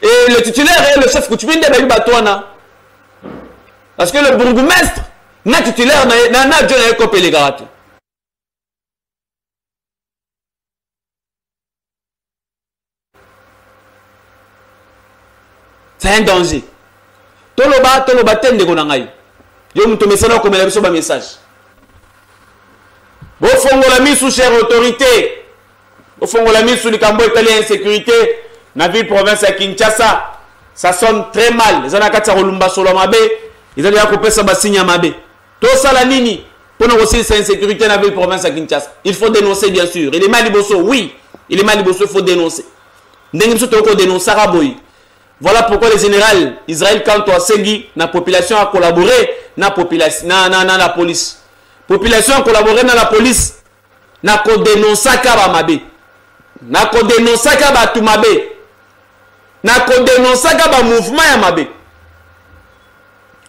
et le titulaire et le chef coutumier, parce que le bourgmestre n'a titulaire, n'a adjoint et copé les garates. C'est un danger. Toloba tende konangai. Yo muto mesana ko mela biso ba message. Bo fongola misu chère autorité. Bo fongola misu likambo italien insécurité na ville province ya Kinshasa. Ça sonne très mal. Les anakati ya kolumba solo mabe, ils allaient kopesa ba signe mabe. To sala nini pour nous aussi cette insécurité na ville province ya Kinshasa. Il faut dénoncer bien sûr. Il est mal liboso, oui. Il est mal liboso, il faut dénoncer. Ndenge biso to ko dénoncer raboyi. Voilà pourquoi le général Israël Kanto a segui la population a collaboré na population la police. Population a collaboré na la police na ko dénoncer ka ba mabe. Na ko dénoncer ka ba tumabe. Na ko dénoncer ka ba mouvement ya mabe.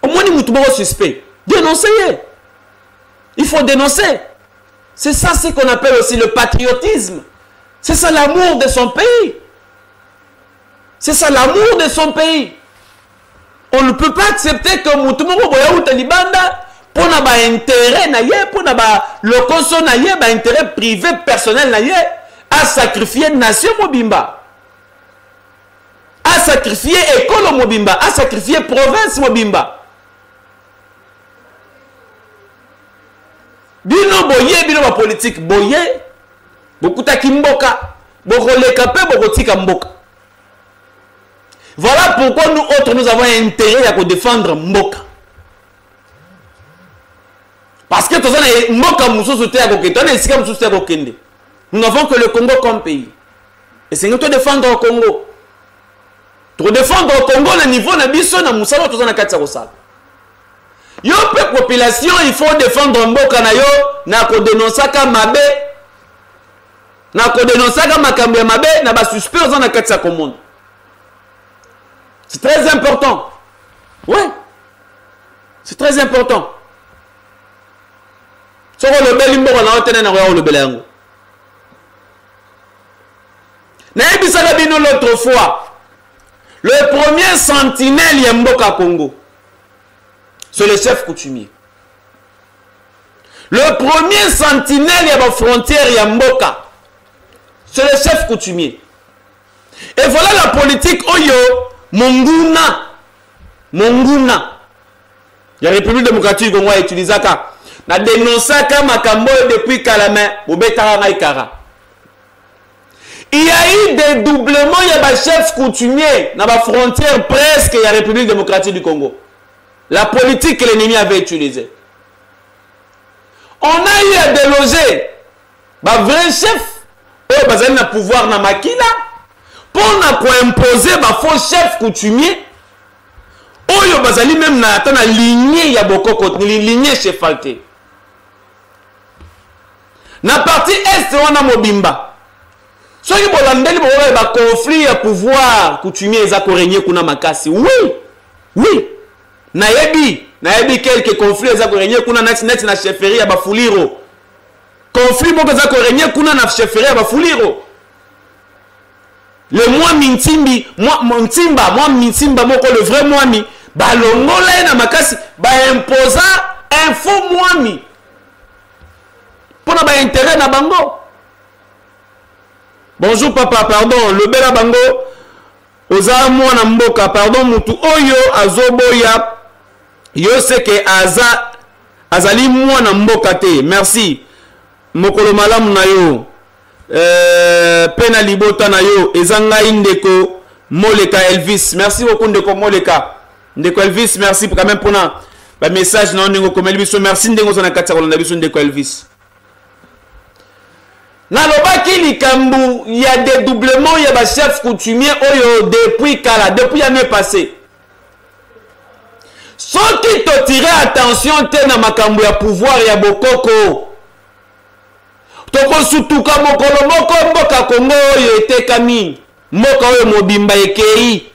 Au moins ni mutubo suspect. Dénoncer. Il faut dénoncer. C'est ça ce qu'on appelle aussi le patriotisme. C'est ça l'amour de son pays. C'est ça l'amour de son pays. On ne peut pas accepter que Moutoumou Boya ou Talibanda pour n'avoir intérêt naïe, pour n'avoir le conso naïe, intérêt privé personnel naïe, à sacrifier nation Mobimba, à sacrifier école Mobimba, à sacrifier province Mobimba. Bino boye, bino ba politique boye, beaucoup ta kimboka, beaucoup les capés, beaucoup tika mboka. Voilà pourquoi nous autres, nous avons intérêt à défendre Mboka. Parce que Mboka nous n'avons que le Congo comme pays. Et c'est nous qui défendre au Congo. Pour défendre au Congo, le niveau de Bisso, nous avons tous en Yo population, il faut défendre Mboka na yo, na ko dénoncer ka mabe, na ko dénoncer ka makambe mabe, na ba suspect aux en katsa commune. C'est très important. Oui. C'est très important. Si on le bel imbo, on a obtenu le bel ango. L'autre fois, le premier sentinelle Yamboka Congo, c'est le chef coutumier. Le premier sentinelle à la frontière Yamboka, c'est le chef coutumier. Et voilà la politique Oyo. Monguna. Il y la République démocratique du Congo a utilisé ça. Na dénoncé comme makambo depuis Kalame, Bobeta Raikara. Il y a eu des doublements, il y a des chefs coutumiers dans la frontière presque de la République démocratique du Congo. La politique que l'ennemi avait utilisée. On a eu à déloger un vrai chef, qui a le pouvoir dans Makila, pour imposer un faux chef coutumier, qui a même dans la lignée, il y a beaucoup de lignée chefalité. Dans la partie est, on a Mobimba. Ceux qui ont un conflit à pouvoir coutumier, ils ont régné kuna makasi. Oui, oui. Naebi quelques conflits, ils ont régné kuna net na chefferie à Bafuliro. Conflit, ils ont régné kuna na chefferie à Bafuliro. Le moi mintimbi, moi mintimba, le vrai moami, balongola na makasi, imposa un faux moami. Pour na intérêt na bango. Bonjour papa, pardon, le bela bango, oza mwana mboka, pardon, mutu oyo azoboya, yo seke azali mwana mboka te, merci, mokolo malamu na yo, pena libota na yo, ezanga indeko, moleka Elvis, merci beaucoup ndeko moleka, ndeko Elvis, merci quand même pour na message na ndeko komeli biso, merci ndeko zona katsa kolanda biso ndeko Elvis. Nalobaki likambu, il y a des doublements, il y a des chefs coutumiers depuis Kala, depuis l'année passée. Ceux qui te tirent attention, t'es dans makambu ya pouvoir ya bokoko. Toko sutuka mokolo moko mboka Kongo oyo etekami, mboka oyo mobimba ekei.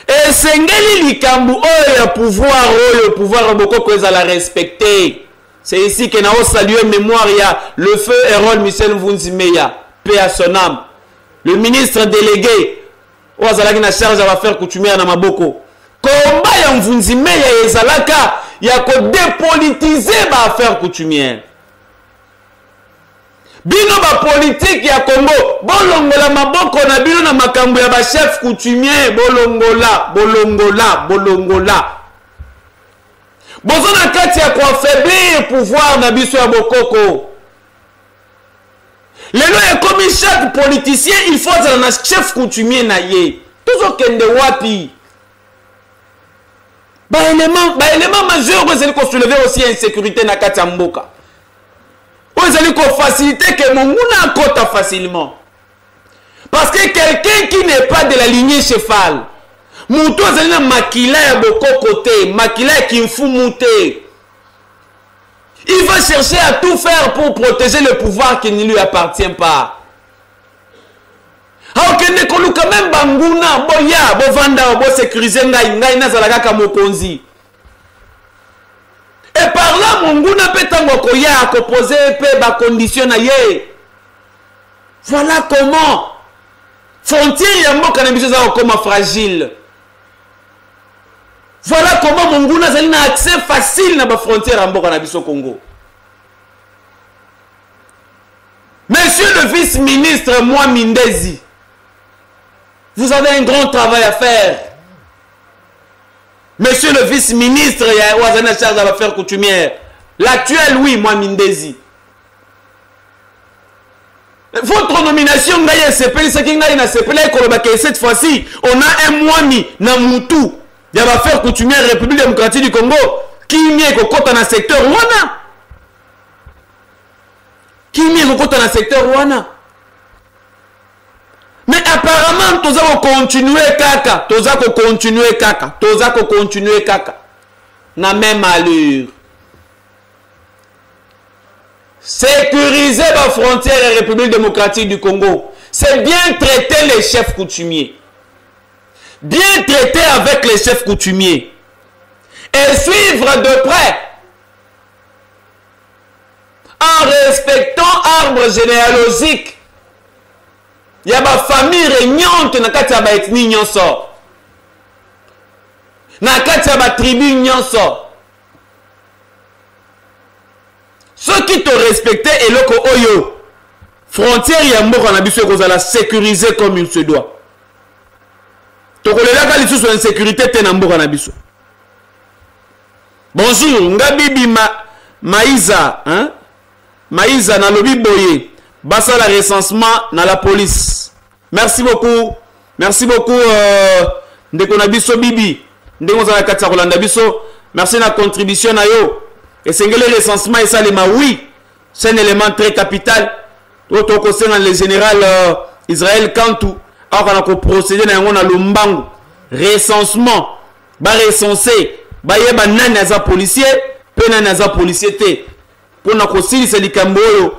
Esengeli likambu oyo ya pouvoir bokoko ezala respecter. C'est ici que nous avons salué mémoire, il y a le feu Erol Michel Mvunzimeya, paix à son âme. Le ministre délégué, qui a charge à faire coutumière dans Maboko. Combat ya Mvunzimeya et Zalaka, il y a que dépolitiser l'affaire coutumière. Bino ba politique ya Congo, bolongola maboko na bino na makambo ya ba chef coutumier, bolongola. Bozona kati ya kwa faiblir pouvoir na biso ya bokoko. Lelo ya comme chaque politicien, il faut être un chef coutumier na ye. Toujours kende wapi. Ba élément majeur que c'est qu'on soulever aussi insécurité na kati ya mboka. Vous allez faciliter que mon mouna kota facilement. Parce que quelqu'un qui n'est pas de la lignée chefale, Moutou azalina makila ya boko côté, makila qui mfumute. Il va chercher à tout faire pour protéger le pouvoir qui ne lui appartient pas. Alors que ne koluka même banguna, boya, bovanda, bo sécuriser ngai nazalaka ka mokonzi. Et par là monguna petango koya ko poser pe ba condition na ye. Voilà comment frontière ya mboka na biso za koma fragile. Voilà comment Monguna a un accès facile à la frontière en Mboka na biso Congo. Monsieur le vice-ministre Moi Mindezi, vous avez un grand travail à faire. Monsieur le vice-ministre, il y a une charge à l'affaire coutumière. L'actuel, oui, Moi Mindezi. Votre nomination, cette fois-ci, on a un Mwami Namoutou. Il y a l'affaire coutumière République démocratique du Congo qui est au côté dans le secteur Rwanda. Qui est au côté dans le secteur Rwanda. Mais apparemment, tous allons continuer kaka. Tous allons continuer kaka. Na même allure. Sécuriser la frontière de la République démocratique du Congo. C'est bien traiter les chefs coutumiers. Bien traiter avec les chefs coutumiers et suivre de près en respectant l'arbre généalogique. Il y a ma famille régnante dans la ethnie nyonso, dans la tribu nyonso. Ceux qui te respectaient et loko oyo frontière ya mboka na biso ko la sécuriser comme il se doit. Tokolela ka lisu sur insécurité te na mboka na biso. Bonjour, Ngabibi Maïza, hein? Maïza na lobi boye. Bassa la recensement na la police. Merci beaucoup. Merci beaucoup ndeko na biso bibi. Ndeko za katsa kolanda biso. Merci na contribution na yo. Et sengele recensement et ça les ma oui. C'est un élément très capital. Auto concernant le général Israël Kantou. Alors qu'on a procédé na ngona lombangu. Recensement. Ba recenser. Ba yeba nani aza policier, pe nani aza policier te. Pour na kosilisa likambo oyo.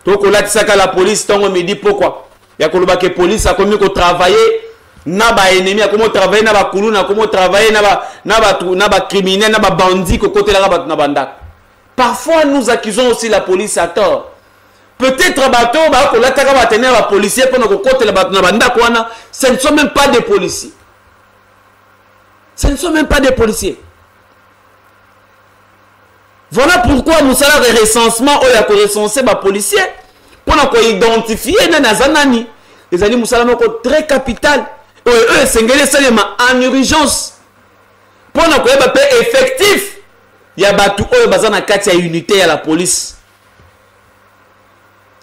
Toko latisaka la police tongo me dit pourquoi. Ya koloba ke police a commis ko travailler na ba ennemi, a comment travailler na ba kuluna, comment travailler na ba criminel, na ba bandit ko côté la ba na banda. Parfois nous accusons aussi la police à tort. Peut-être bateau ba ko lataka ba tenir ba policier pour ko côté la ba na banda kwana, ce ne sont même pas des policiers. Ce ne sont même pas des policiers. Voilà pourquoi nous allons le recensement où il y a recensé les policiers pour identifier les anani. Les amis, nous allons très capital. Eux, c'est en urgence. Pour nous effectif, il y a battu oyo bazana kati ya unité à la police.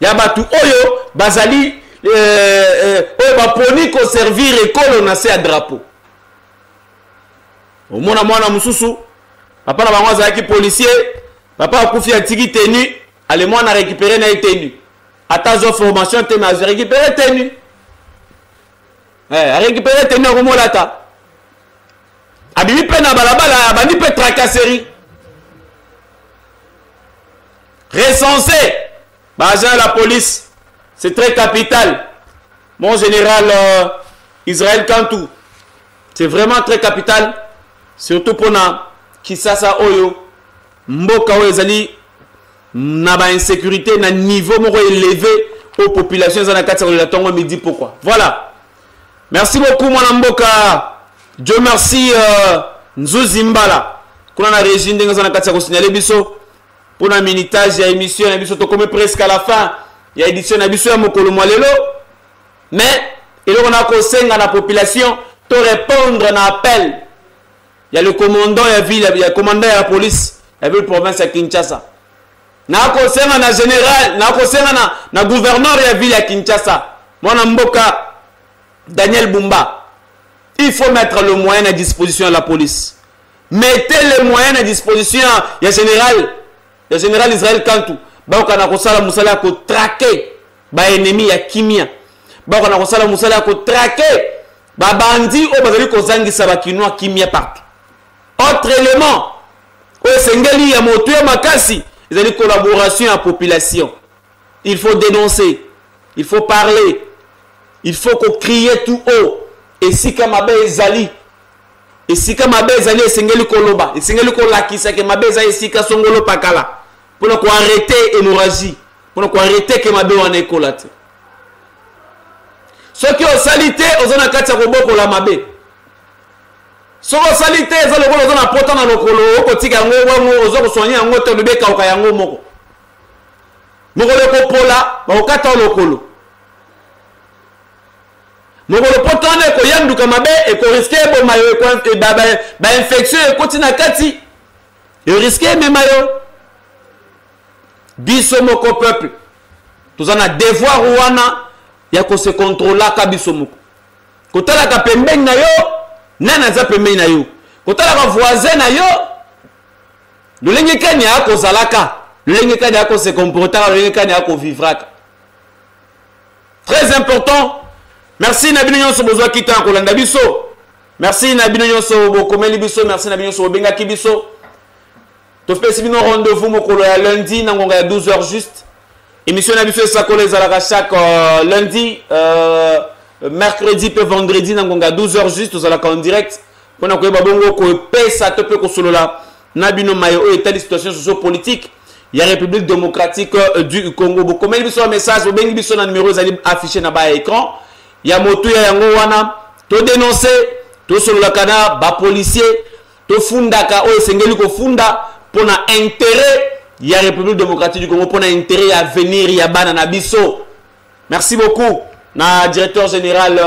Il y a battu oyo bazali oyo baponi ko servir école na se à drapeau. Au mona mwana mususu papa na bango azalaki policier, papa akufi atiki tenu, ale mwana récupérer na tenu. Atazo formation te mais récupérer tenu. A récupérer tenu ko molata. Abimi pe na balabala, bandi pe tracasserie. Recenser agent la police, c'est très capital. Mon général Israël Kantou, c'est vraiment très capital, surtout pour na Kisasa Oyo, Mboka Oezali, na ba insécurité, na niveau moko élevé aux populations dans la catégorie de la Tongo me dit pourquoi. Voilà. Merci beaucoup mon Mboka. Dieu merci Nzuzimbala. Kuna na régime de dans la catégorie signaler biso pour la minutage ya émission na biso to comme presque à la fin. Il y a édition na biso ya mokolo mwalelo. Mais il on a ko senga na population to répondre na appel. Il y a le commandant de la ville, il y a le commandant de la police, il y a le province de Kinshasa. Il y a le général, il y a le gouverneur de la ville de Kinshasa. Mon Mboka, Daniel Bumba. Il faut mettre le moyen à disposition de la police. Mettez les moyens à disposition. Il y a le général Israël Kantou. Il y a le traquer les ennemis à Kimia. Il y a le traquer les bandits au Kimia partout. Autre élément, il y a une collaboration à la population. Il faut dénoncer, il faut parler, il faut crier tout haut. Et si Kamabe Zali, et si Kamabe Zali est Sengeli Koloba, et Sengeli Kolakisa, que Mabe Zali est Songolo Pakala, pour nous arrêter l'hémorragie, pour nous arrêter que Mabe en écolate. Ceux qui ont salité, ils ont un cas de pour la Mabe. Soko salité za lokolo za na pota na lokolo okotika ngo ozo kosonya ngo to lubeka okayango moko mokolo ko pola ba okata lokolo mokolo potone ko yanduka mabe e ko risquer bo mayo ko ba infection e kotina kati e risquer me mayo biso moko peuple tozana devoir wana ya ko se contrôler ka biso moko kotala ka pembeni na yo nana za pembeni na yo kotala ka voisin na yo lolenge kani ako zalaka lolenge kani ako se comportera lolenge kani ako vivraka très important. Merci na bino nyonso bozwa kita kolanda biso, merci na bino nyonso bokomeli biso, merci na bino nyonso bobenga ki biso to fesi bino rendez-vous mokolo ya lundi na ngonga ya 12h juste émission na biso esakolo ezalaka chaque lundi mercredi et vendredi na ngonga 12h juste tozalaka en direct pona koyeba bongo ko pesa to pe ko solola na bino mayo o état de situation socio-politique ya République démocratique du Congo. Bokomeli biso message bobengi biso na numéro ezali affiché na ba écran ya moto ya yango wana to dénoncer to solola kana ba policier to fundaka o esengeli ko funda pona intérêt ya République démocratique du Congo pona intérêt ya venir ya bana na biso. Merci beaucoup na directeur général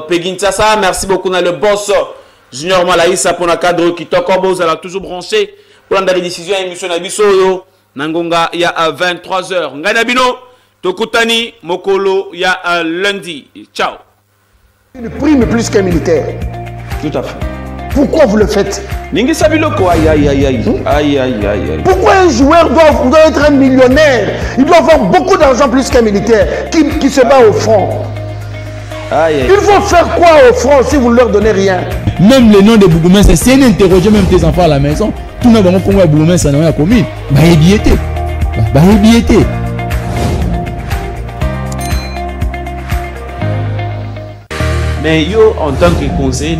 Pegintsasa, merci beaucoup na le boss Junior Malaïsa pour le cadre qui t'a toujours branché pour la décision émission na biso yo nangonga ya 23h ngana bino tokutani mokolo ya lundi. Ciao. Une prime plus qu'un militaire. Tout à fait. Pourquoi vous le faites? Ningi sabiloko aïe aïe aïe aïe. Aïe aïe aïe. Pourquoi un joueur doit être un millionnaire? Il doit avoir beaucoup d'argent plus qu'un militaire qui se bat au front. Aïe aïe. Il faut faire quoi au front si vous ne leur donnez rien? Même le nom de Bougoumès, c'est un interroger même tes enfants à la maison. Tout le monde va Bougoumès, ça n'a pas commis. Bah, il était. Mais yo, en tant que conseiller,